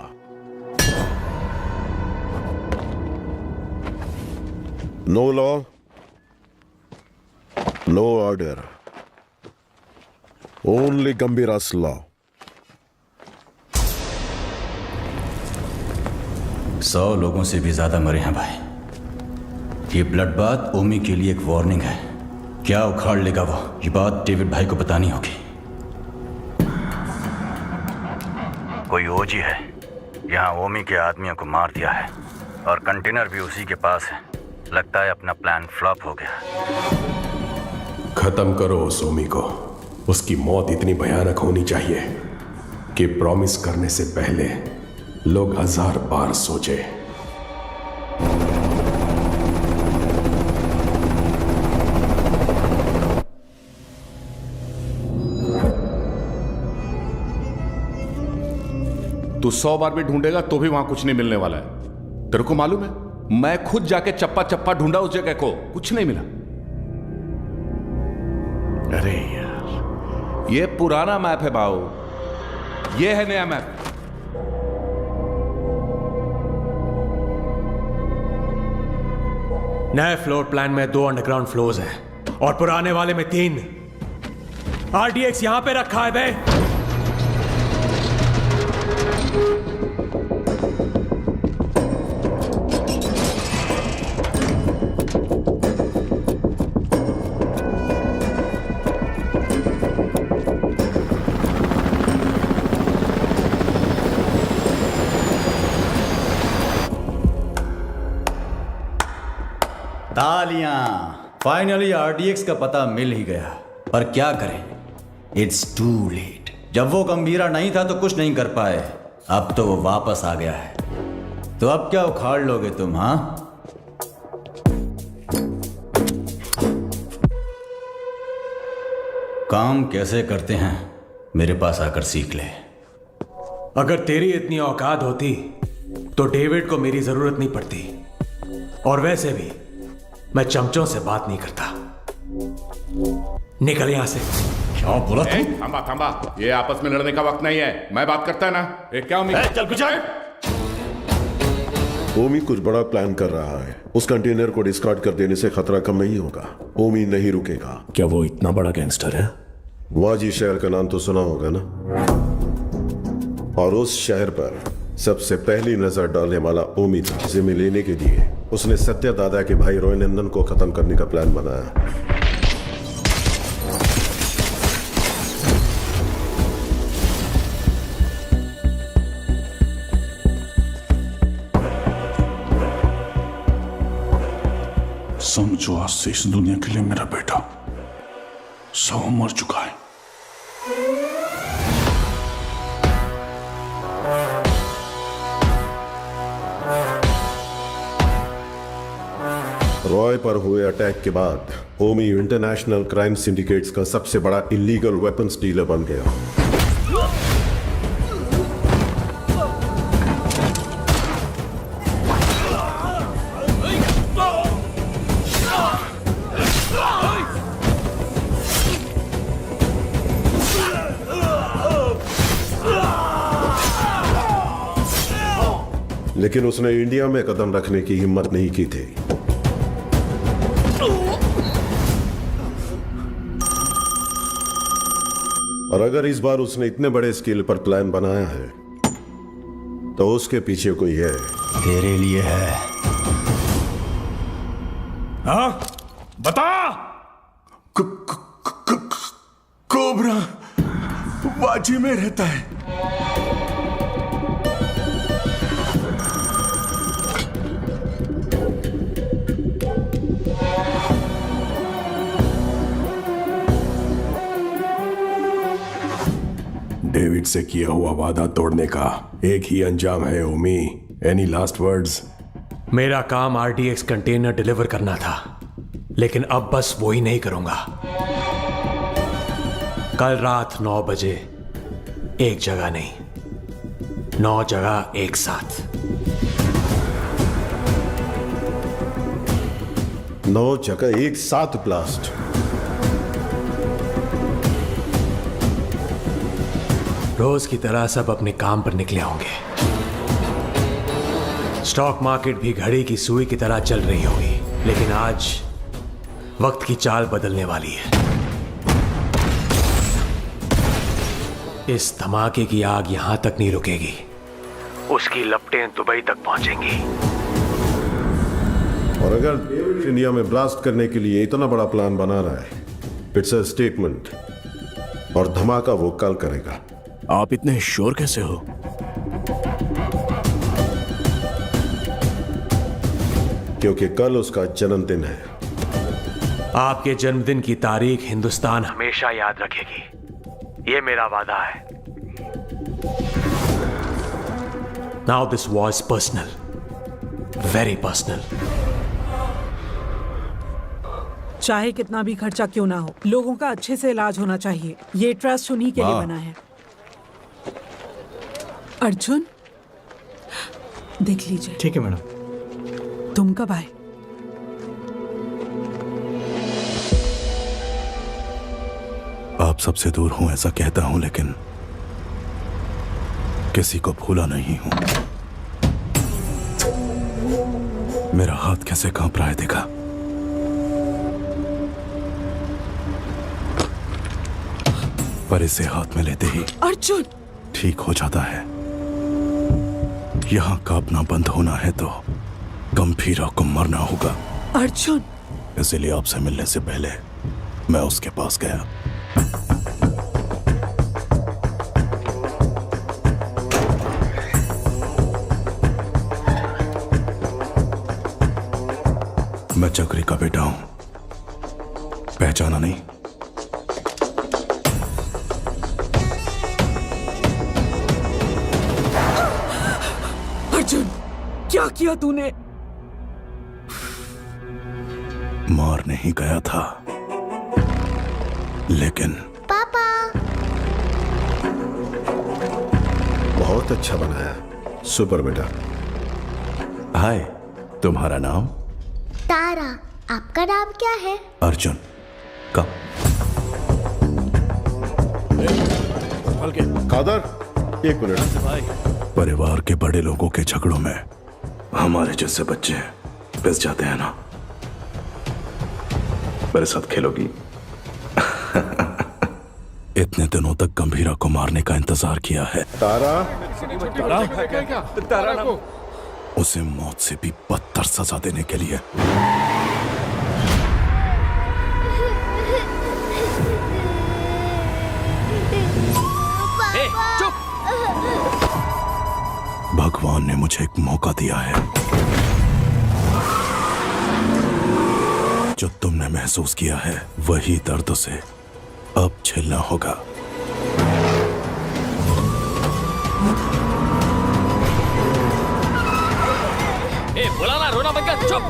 No law, no order, only Gambhira's law. 100 लोगों से भी ज्यादा मरे हैं भाई। ये ब्लड बात ओमी के लिए एक वार्निंग है। क्या उखाड़ लेगा वो, ये बात डेविड भाई को बतानी होगी। कोई ओजी है यहाँ ओमी के आदमियों को मार दिया है और कंटेनर भी उसी के पास है। लगता है अपना प्लान फ्लॉप हो गया। खत्म करो उस ओमी को। उसकी मौत इतनी भयानक होनी चाहिए कि प्रॉमिस करने से पहले लोग 1000 बार सोचे। तू 100 बार भी ढूंढेगा तो भी वहां कुछ नहीं मिलने वाला है। तेरे को मालूम है, मैं खुद जाके चप्पा चप्पा ढूंढा उस जगह को, कुछ नहीं मिला। अरे यार, ये पुराना मैप है बाऊ, ये है नया मैप। नए फ्लोर प्लान में 2 अंडरग्राउंड फ्लोर्स हैं और पुराने वाले में 3। आरडीएक्स यहां पे रखा है बे। तालियां। फाइनली आरडीएक्स का पता मिल ही गया, पर क्या करें, इट्स टू लेट। जब वो गंभीरा नहीं था तो कुछ नहीं कर पाए, अब तो वो वापस आ गया है। तो अब क्या उखाड़ लोगे तुम? हाँ, काम कैसे करते हैं मेरे पास आकर सीख ले। अगर तेरी इतनी औकात होती तो डेविड को मेरी जरूरत नहीं पड़ती, और वैसे भी मैं चमचों से बात नहीं करता। निकल यहां से। क्या बोला तू? थांबा थांबा, ये आपस में लड़ने का वक्त नहीं है, मैं बात करता है ना। क्या उम्मीद? चल कुछ। ओमी कुछ बड़ा प्लान कर रहा है। उस कंटेनर को डिस्कार्ड कर देने से खतरा कम नहीं होगा। ओमी नहीं रुकेगा। क्या वो इतना बड़ा गैंगस्टर है? वाजी शहर का नाम तो सुना होगा ना, और उस शहर पर सबसे पहली नजर डालने वाला ओमी था। जिम्मे लेने के लिए उसने सत्या दादा के भाई रॉय नंदन को खत्म करने का प्लान बनाया। समझो, आज से इस दुनिया के लिए मेरा बेटा सौ मर चुका है। रॉय पर हुए अटैक के बाद ओमी इंटरनेशनल क्राइम सिंडिकेट्स का सबसे बड़ा इलीगल वेपन्स डीलर बन गया। लेकिन उसने इंडिया में कदम रखने की हिम्मत नहीं की थी। और अगर इस बार उसने इतने बड़े स्केल पर प्लान बनाया है तो उसके पीछे कोई है। तेरे लिए है। हाँ, बता। कोबरा वाजी में रहता है। डेविड से किया हुआ वादा तोड़ने का एक ही अंजाम है ओमी। Any last words? मेरा काम आरडीएक्स कंटेनर डिलीवर करना था, लेकिन अब बस वो ही नहीं करूंगा। कल रात 9 बजे एक जगह नहीं, 9 जगह एक साथ। 9 जगह एक साथ ब्लास्ट। रोज की तरह सब अपने काम पर निकले होंगे। स्टॉक मार्केट भी घड़ी की सुई की तरह चल रही होगी, लेकिन आज वक्त की चाल बदलने वाली है। इस धमाके की आग यहां तक नहीं रुकेगी, उसकी लपटें दुबई तक पहुंचेंगी। और अगर डेविड इंडिया में ब्लास्ट करने के लिए इतना बड़ा प्लान बना रहा है, इट्स अ स्टेटमेंट, और धमाका वो कल करेगा। आप इतने श्योर कैसे हो? क्योंकि कल उसका जन्मदिन है। आपके जन्मदिन की तारीख हिंदुस्तान हमेशा याद रखेगी, ये मेरा वादा है। Now this was personal, very personal. चाहे कितना भी खर्चा क्यों ना हो, लोगों का अच्छे से इलाज होना चाहिए। ये ट्रस्ट उन्हीं के लिए बना है। अर्जुन, देख लीजिए। ठीक है मैडम। तुम कब आए? आप सबसे दूर हूं ऐसा कहता हूं, लेकिन किसी को भूला नहीं हूं। मेरा हाथ कैसे कांप रहा है देखा? पर इसे हाथ में लेते ही अर्जुन ठीक हो जाता है। यहां कांपना बंद होना है तो गंभीरा को मरना होगा। अर्जुन, इसलिए आपसे मिलने से पहले मैं उसके पास गया। मैं चक्री का बेटा हूं, पहचाना नहीं? अर्जुन, क्या किया तूने? मारने ही गया था, लेकिन पापा। बहुत अच्छा बनाया, सुपर बेटा। हाय, तुम्हारा नाम? तारा। आपका नाम क्या है? अर्जुन। का कादर, एक मिनट। परिवार के बड़े लोगों के झगड़ों में हमारे जैसे बच्चे पिस जाते हैं ना। मेरे साथ खेलोगी? इतने दिनों तक गंभीरा को मारने का इंतजार किया है। तारा, तारा को उसे मौत से भी बदतर सजा देने के लिए। चुप! भगवान ने मुझे एक मौका दिया है। जो तुमने महसूस किया है वही दर्द से अब झेलना होगा। बोला ना, रोना बंद कर, चुप!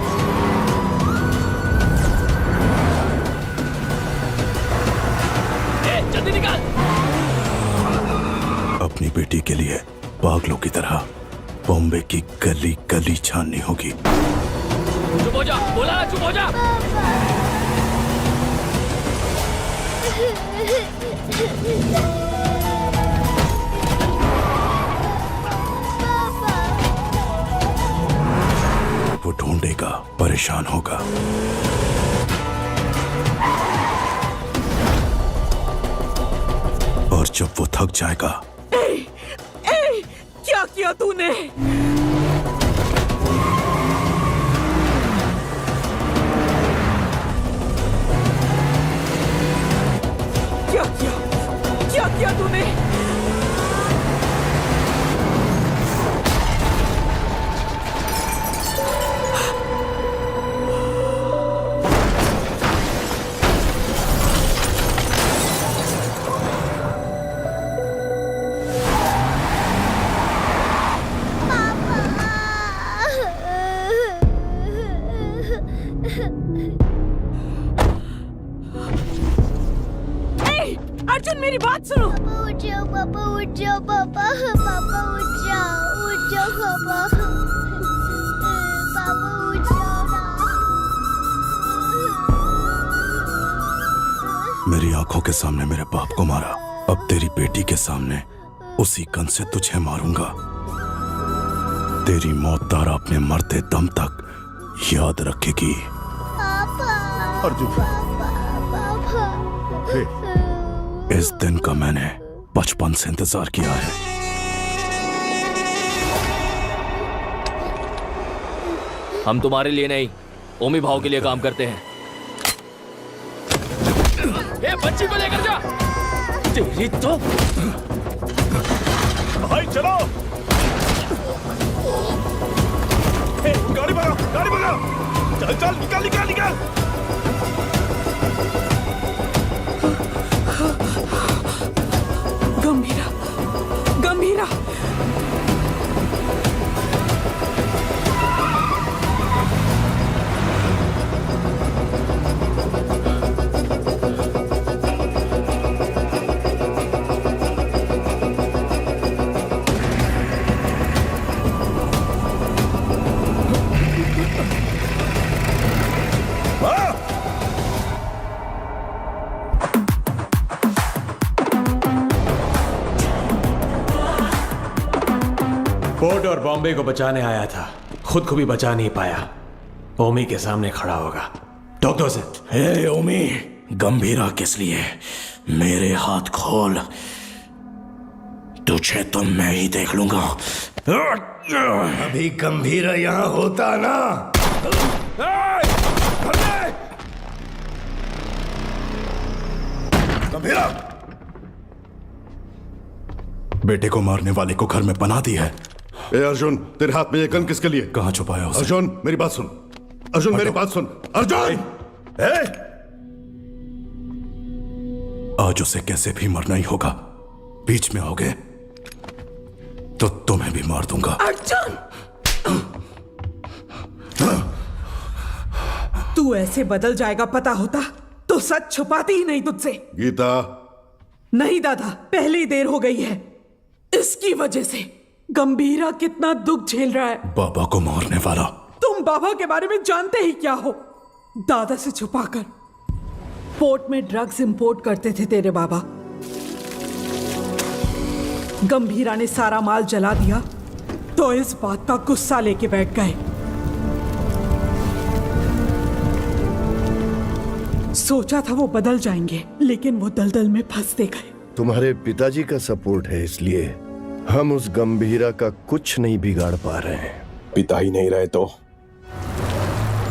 जल्दी निकाल! अपनी बेटी के लिए पागलों की तरह बॉम्बे की गली गली छाननी होगी। चुप हो जा, बोला ना, चुप हो जा! वो ढूंढेगा, परेशान होगा। और जब वो थक जाएगा। क्या किया तूने? क्या किया तूने? अर्जुन, मेरी बात सुनो। उठ जाओ पापा, उठ जाओ पापा, पापा उठ जाओ पापा, पापा उठ जाओ ना। मेरी आंखों के सामने मेरे बाप को मारा, अब तेरी बेटी के सामने उसी गन से तुझे मारूंगा। तेरी मौत तारा अपने मरते दम तक याद रखेगी। अर्जुन, इस दिन का मैंने बचपन से इंतजार किया है। हम तुम्हारे लिए नहीं, ओमी भाव के लिए काम करते हैं। ए, बच्ची को लेकर जा। तेरी तो भाई चलो। ए, गाड़ी भगा, गाड़ी भगा। चल चल, निकल निकल निकल। गंभीरा। पोर्ट और बॉम्बे को बचाने आया था, खुद को भी बचा नहीं पाया। ओमी के सामने खड़ा होगा। डॉक्टर से, हे ओमी, गंभीरा किस लिए? मेरे हाथ खोल, तुझे तो मैं ही देख लूंगा। अभी गंभीरा यहाँ होता ना। गंभीरा, बेटे को मारने वाले को घर में बना दी है। ए अर्जुन, तेरे हाथ में ये गन किसके लिए? कहाँ छुपाया उसे? अर्जुन, मेरी बात सुन। अर्जुन मेरी बात सुन। अर्जुन आज उसे कैसे भी मरना ही होगा। बीच में आओगे तो तुम्हें भी मार दूंगा। अर्जुन, तू ऐसे बदल जाएगा पता होता तो सच छुपाती ही नहीं तुझसे। गीता। नहीं दादा, पहले ही देर हो गई है। इसकी वजह से गंभीरा कितना दुख झेल रहा है। बाबा को मारने वाला। तुम बाबा के बारे में जानते ही क्या हो। दादा से छुपाकर पोर्ट में ड्रग्स इंपोर्ट करते थे तेरे बाबा। गंभीरा ने सारा माल जला दिया तो इस बात का गुस्सा लेके बैठ गए। सोचा था वो बदल जाएंगे, लेकिन वो दलदल में फंसते गए। तुम्हारे पिताजी का सपोर्ट है, इसलिए हम उस गंभीरा का कुछ नहीं बिगाड़ पा रहे हैं। पिता ही नहीं रहे तो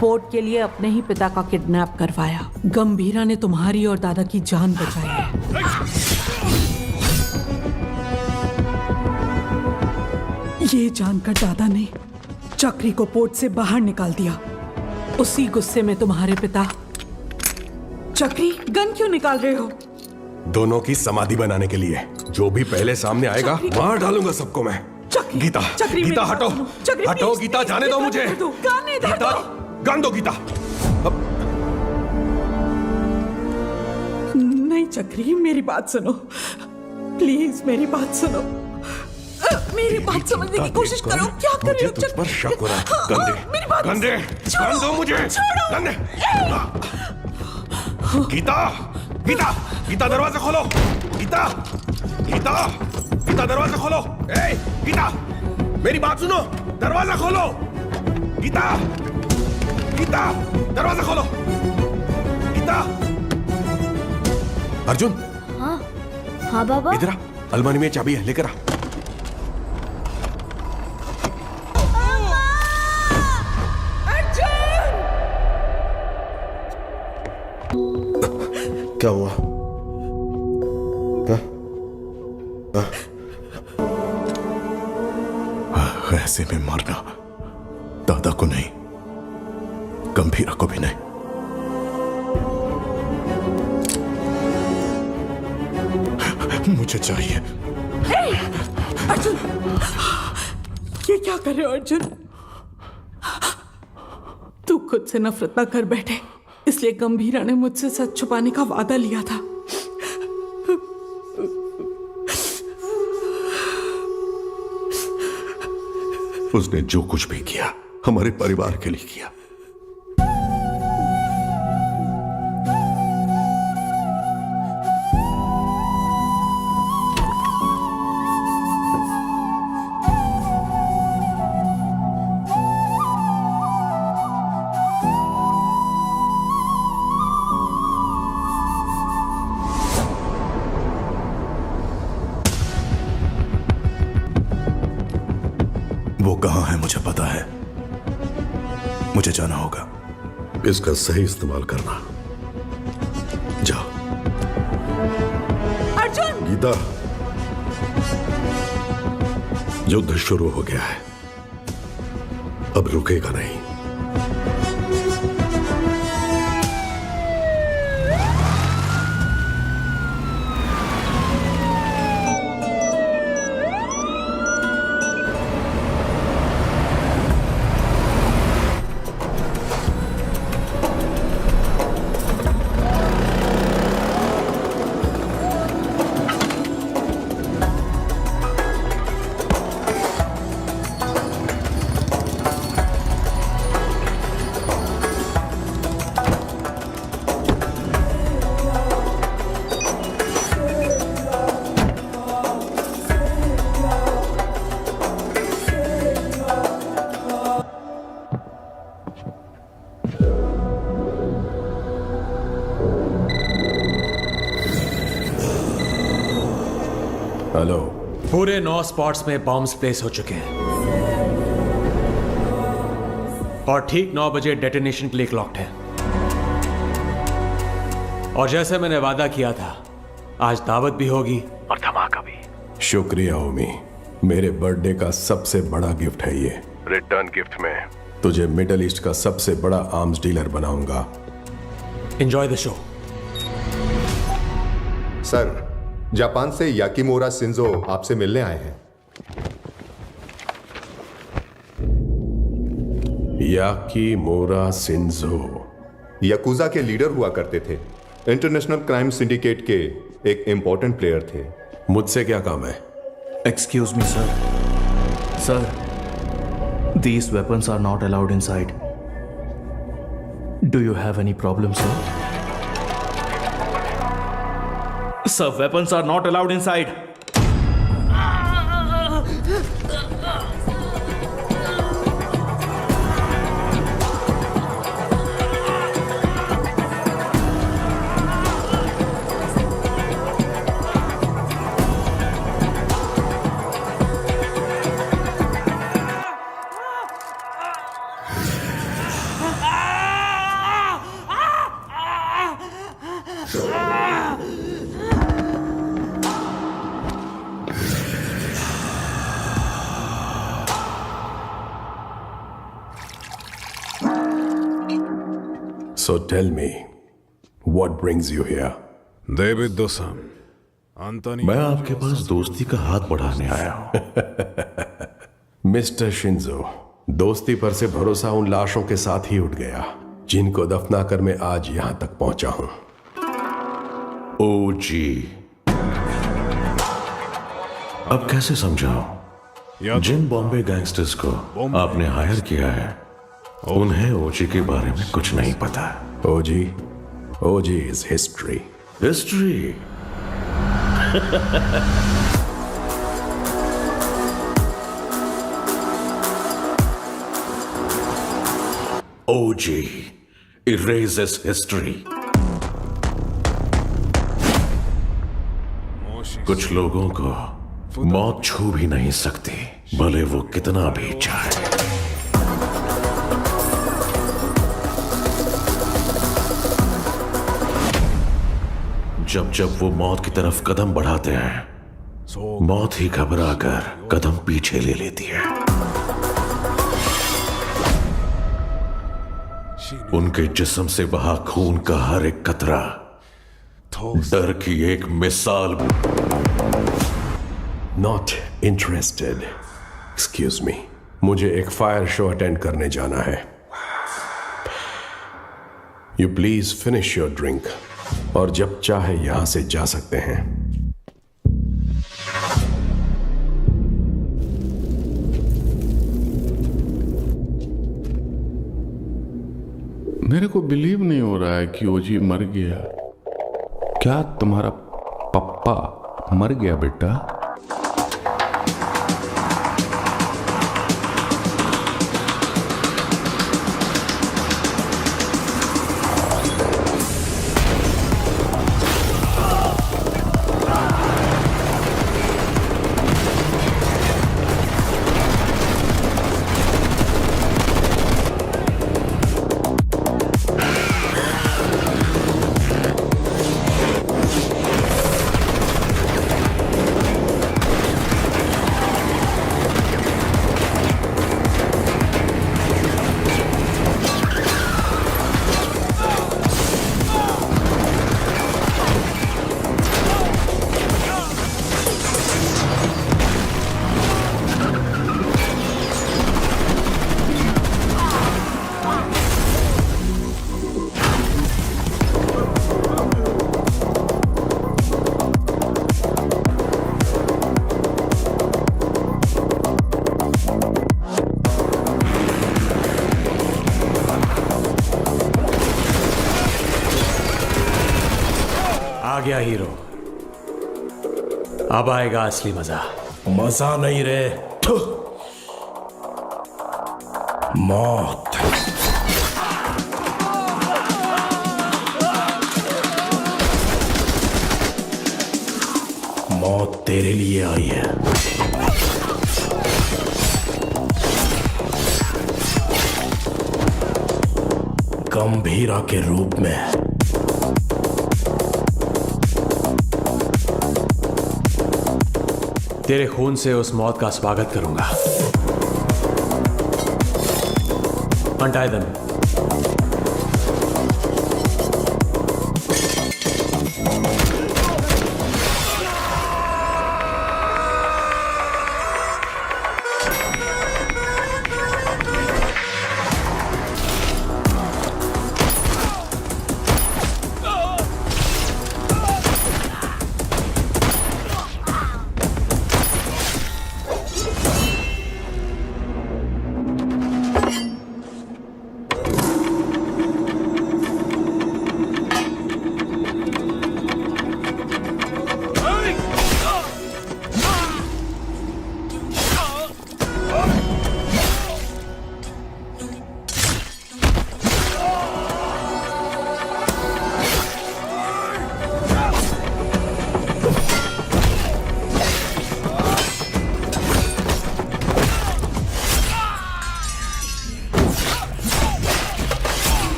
पोर्ट के लिए अपने ही पिता का किडनैप करवाया। गंभीरा ने तुम्हारी और दादा की जान बचाई है। ये जानकर दादा ने चक्री को पोर्ट से बाहर निकाल दिया। उसी गुस्से में तुम्हारे पिता। चक्री, गन क्यों निकाल रहे हो? दोनों की समाधि बनाने के लिए। जो भी पहले सामने आएगा मार डालूंगा सबको मैं। गीता, गीता हटो, हटो गीता, जाने दो मुझे। गीता, गन दो गीता। नहीं चक्री, मेरी बात सुनो प्लीज, मेरी बात सुनो। मेरी बात समझने की कोशिश करो। क्या कर रहे हो? तुझ पर शक हो रहा है। गन दे, गन दो मुझे। गन दे। गीता, गीता, गीता दरवाजा खोलो। गीता, गीता, गीता दरवाजा खोलो। ए, गीता, मेरी बात सुनो, दरवाजा खोलो। गीता, गीता, दरवाजा खोलो। गीता। अर्जुन। हाँ, हाँ बाबा। इधर आ, अलमारी में चाबी है, लेकर आ। क्या हुआ? ऐसे में मारना दादा को नहीं, गंभीरा को भी नहीं। मुझे चाहिए। अर्जुन, ये क्या कर रहे हो अर्जुन? तू खुद से नफरत ना कर बैठे, इसलिए गंभीरा ने मुझसे सच छुपाने का वादा लिया था। उसने जो कुछ भी किया हमारे परिवार के लिए किया। वो कहां है मुझे पता है। मुझे जाना होगा। इसका सही इस्तेमाल करना। जाओ। अर्जुन! गीता, युद्ध शुरू हो गया है, अब रुकेगा नहीं। हेलो। पूरे 9 स्पॉट्स में बॉम्ब्स प्लेस हो चुके हैं और ठीक 9 बजे डेटोनेशन के लिए क्लॉक्ड है। और जैसे मैंने वादा किया था, आज दावत भी होगी और धमाका भी। शुक्रिया ओमी, मेरे बर्थडे का सबसे बड़ा गिफ्ट है ये। रिटर्न गिफ्ट में तुझे मिडल ईस्ट का सबसे बड़ा आर्म्स डीलर बनाऊंगा। Enjoy the show. Sir, Japan से याकीमोरा शिंजो आपसे मिलने आए हैं। याकीमोरा शिंजो याकुजा के लीडर हुआ करते थे। इंटरनेशनल क्राइम सिंडिकेट के एक इंपॉर्टेंट प्लेयर थे। मुझसे क्या काम है? Excuse me, sir. Sir, these weapons are not allowed inside. Do you have any problem, sir? Sir, weapons are not allowed inside. So tell me, what brings you here? David दोसम, मैं आपके पास दोस्ती का हाथ बढ़ाने आया हूं। मिस्टर शिंजो, दोस्ती पर से भरोसा उन लाशों के साथ ही उठ गया जिनको दफनाकर मैं आज यहां तक पहुंचा हूं। ओ जी, अब कैसे समझाऊं? जिन बॉम्बे गैंगस्टर्स को आपने हायर किया है उन्हें ओजी के बारे में कुछ नहीं पता। OG is history. History? OG erases history। कुछ लोगों को मौत छू भी नहीं सकती, भले वो कितना भी चाहे। जब जब वो मौत की तरफ कदम बढ़ाते हैं, मौत ही घबरा कर कदम पीछे ले लेती है। उनके जिस्म से बहा खून का हर एक कतरा डर की एक मिसाल। Not interested. एक्सक्यूज मी, मुझे एक फायर शो अटेंड करने जाना है। You please finish your drink और जब चाहे यहां से जा सकते हैं। मेरे को बिलीव नहीं हो रहा है कि ओजी मर गया। क्या तुम्हारा पप्पा मर गया बेटा? आ गया हीरो, अब आएगा असली मजा। मजा नहीं रे, मौत। मौत तेरे लिए आई है। गंभीरा के रूप में। तेरे खून से उस मौत का स्वागत करूंगा। Untie them.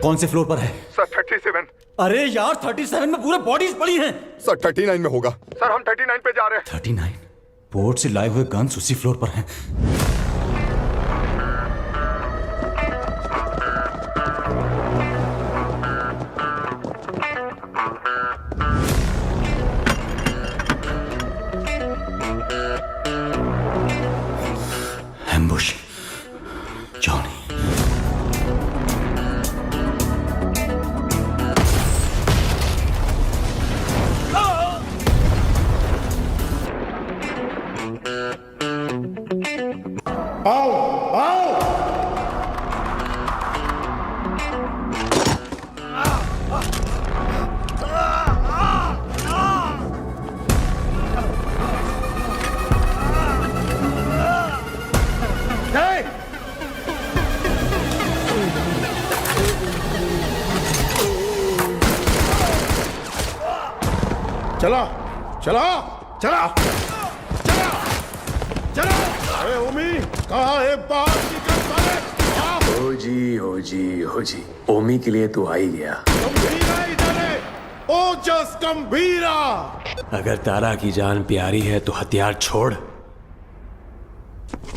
कौन से फ्लोर पर है? सर 37। अरे यार 37 में पूरे बॉडीज पड़ी हैं। सर 39 में होगा। सर हम 39 पे जा रहे हैं। 39? पोर्ट से लाए हुए गन्स उसी फ्लोर पर हैं। एम्बुश। जॉनी। आओ आओ चला चला चला चला चला। अरे ओमी कहाँ है? बाहर निकल साले। हो जी ओमी के लिए तो आ ही गया। गंभीरा इधर है। ओजस गंभीरा। अगर तारा की जान प्यारी है तो हथियार छोड़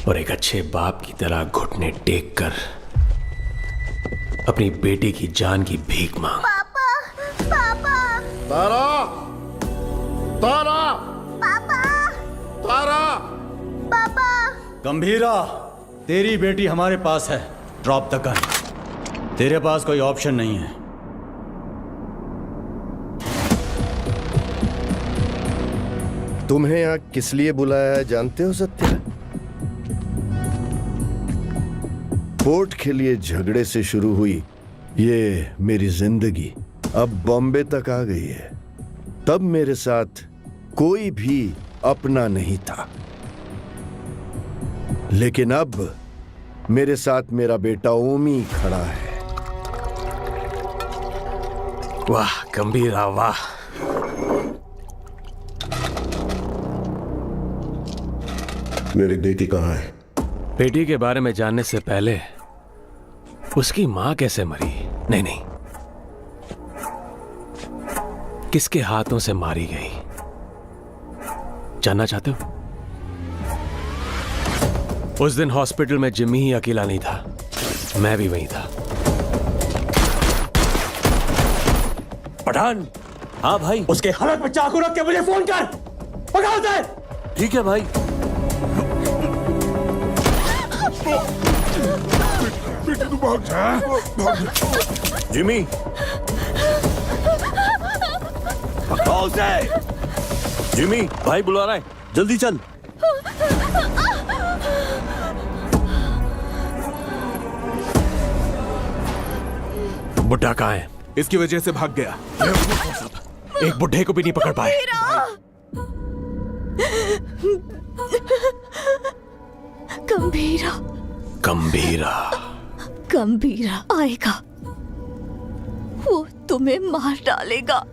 और एक अच्छे बाप की तरह घुटने टेक कर अपनी बेटी की जान की भीख मांग। तारा तारा तारा गंभीरा, तेरी बेटी हमारे पास है। Drop the gun. तेरे पास कोई ऑप्शन नहीं है। तुम्हें यहाँ किस लिए बुलाया है जानते हो सत्या? पोर्ट के लिए झगड़े से शुरू हुई ये मेरी जिंदगी अब बॉम्बे तक आ गई है। तब मेरे साथ कोई भी अपना नहीं था, लेकिन अब मेरे साथ मेरा बेटा ओमी खड़ा है। वाह गंभीरा वाह। मेरी बेटी कहाँ है? बेटी के बारे में जानने से पहले उसकी मां कैसे मरी? नहीं, किसके हाथों से मारी गई जानना चाहते हो? उस दिन हॉस्पिटल में जिम्मी ही अकेला नहीं था, मैं भी वहीं था। पठान। हाँ भाई। उसके हालत में चाकू रख के मुझे फोन कर। पकड़ दे। ठीक है भाई। बेटी तू भाग जा। जिमी पकड़ो उसे। जिमी भाई बुला रहा है, जल्दी चल। बुड्ढा कहाँ है? इसकी वजह से भाग गया। एक बुड्ढे को भी नहीं पकड़ पाए। गंभीरा गंभीरा गंभीरा आएगा, वो तुम्हें मार डालेगा।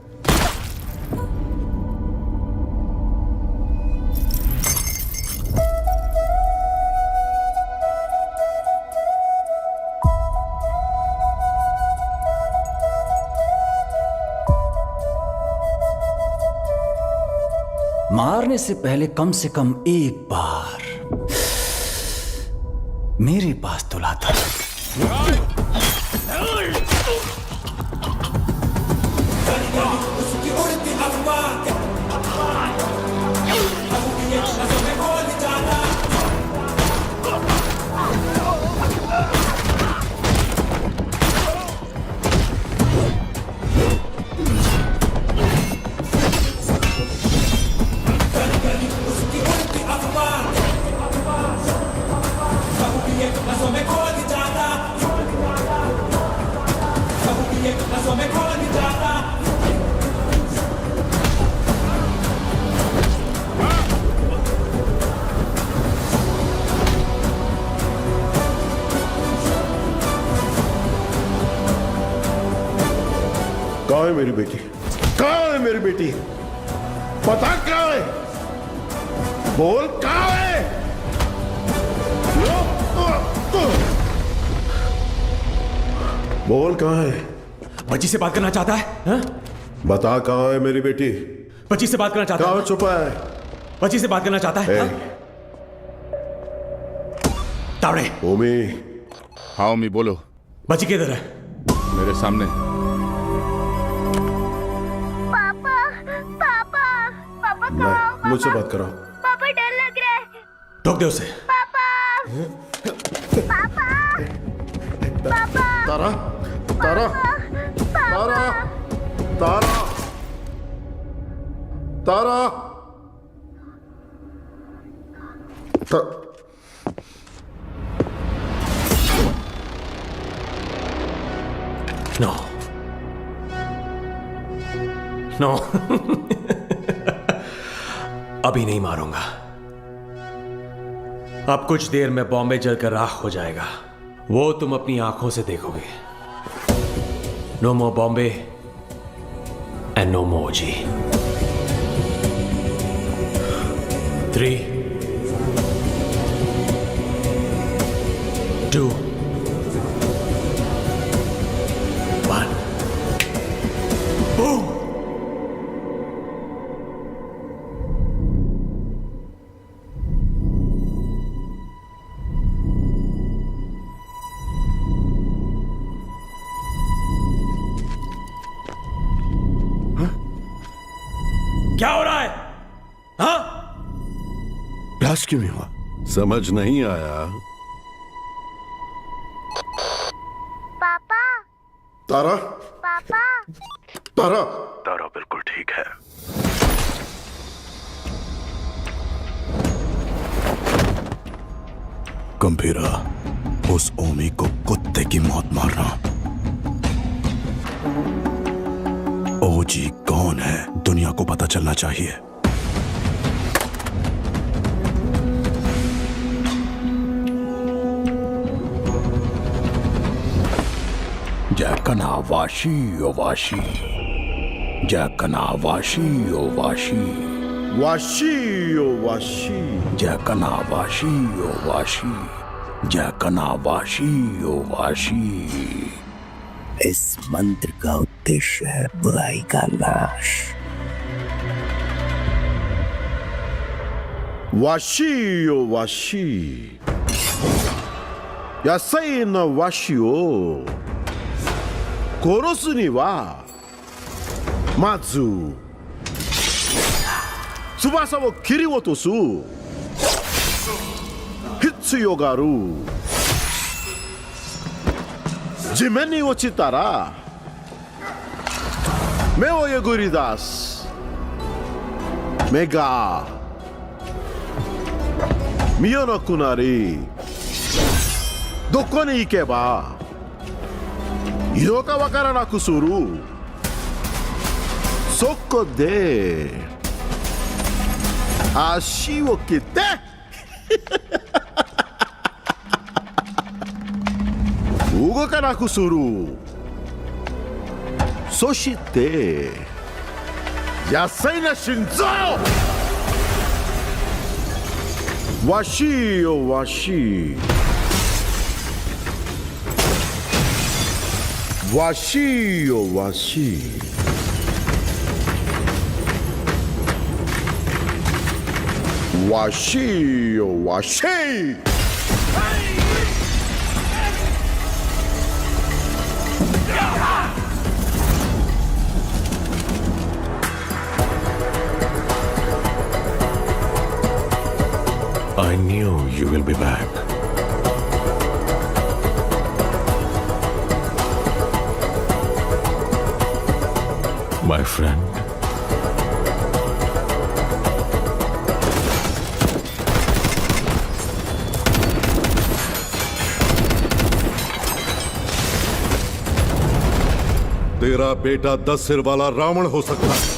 मारने से पहले कम से कम एक बार मेरे पास तो लाता। कहाँ है मेरी बेटी? कहाँ है मेरी बेटी? पता कहाँ है? बोल कहाँ है? बोल कहाँ है? बच्ची से बात करना चाहता है? हा? बता कहाँ है मेरी बेटी? बच्ची से बात करना चाहता है? कहाँ छुपा है? बच्ची से बात करना चाहता है? हा? तावड़े। ओमी। हाँ ओमी बोलो। बच्ची किधर है? मेरे सामने। नहीं, मुझसे बात करो। पापा डर लग रहा है। ठोक दे उसे। पापा पापा पापा तारा तारा तारा तारा तारा नो नो अभी नहीं मारूंगा। अब कुछ देर में बॉम्बे जलकर राख हो जाएगा, वो तुम अपनी आंखों से देखोगे। No more Bombay and no more जी। 3, 2, 1 बूम। क्या हो रहा है? हाँ? ब्लास्ट क्यों नहीं हुआ? समझ नहीं आया। पापा तारा पापा तारा तारा बिल्कुल ठीक है। गंभीरा, उस ओमी को कुत्ते की मौत मारना। ओजी कौन है दुनिया को पता चलना चाहिए। जैकना वाशी ओ वाशी, जैकना वाशी ओ वाशी, वाशी ओ वाशी, जैकना वाशी ओ वाशी, जैकना वाशी ओ वाशी। इस मंत्र का उद्देश्य है बुराई का नाश। वाशी ओ वाशी, यासई न वाशी ओ कोरोसु नि wa matsu tsubasa wo kiriotosu hitsuyo ga aru. 地面に落ちたら目をえぐり出す。目が見えなくなり、どこに行けば Yoka wakara na kusuru. Soko de. Ashi wo kite. Ugoka na kusuru. Soshite. Yasai na shinzo. Washi o washi. Washi o washi. Washi o washi. I knew you will be back. My friend. तेरा बेटा 10 सिर वाला रावण हो सकता है,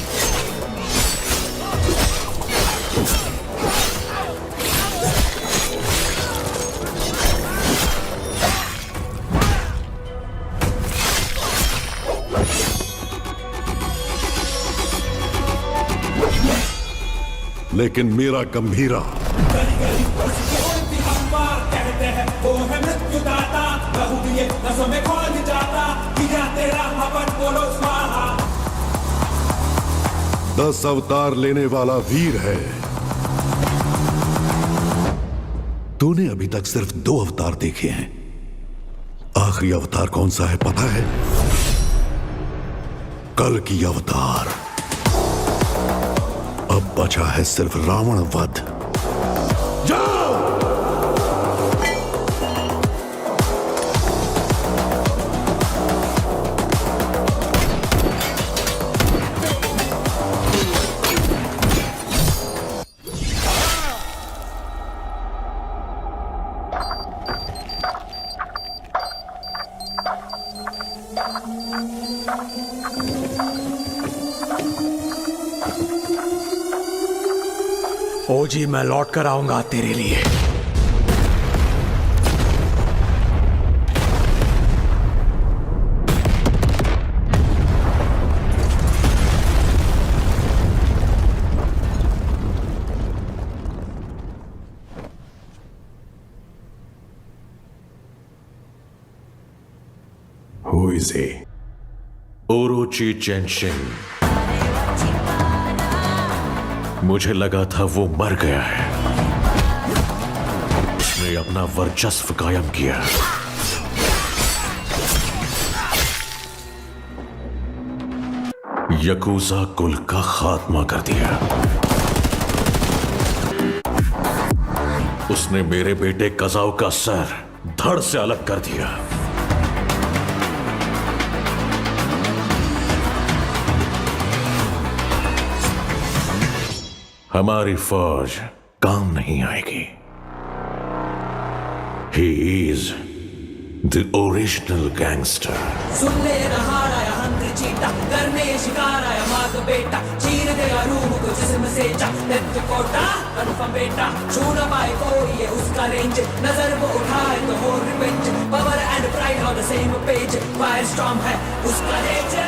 लेकिन मेरा गंभीरा कहते हैं वो है मृत्युदाता, लहू दिए नसों में खोल जाता, किया तेरा हवन बोलो स्वाहा। 10 अवतार लेने वाला वीर है। तूने अभी तक सिर्फ 2 अवतार देखे हैं। आखिरी अवतार कौन सा है पता है? कल की अवतार। अब बचा है सिर्फ रावण वध। जाओ! ओजी, मैं लौट कर आऊंगा तेरे लिए। Who is he? ओरोची चेनशिन। मुझे लगा था वो मर गया है। उसने अपना वर्चस्व कायम किया। यकूजा कुल का खात्मा कर दिया। उसने मेरे बेटे कजाओ का सर धड़ से अलग कर दिया। हमारी फौज काम नहीं आएगी। He is the original gangster. सुन ले रहाड़ा या हंत्र चीता, करने शिकार आया माँ का बेटा, चीर गया रूह को जिस्म से जा, डेथ कोटा कन्फर्म बेटा, छू ना पाए कोई ये उसका रेंज, नजर वो उठाए तो हो revenge, power and pride on the same page, fire storm है उसका नेचर।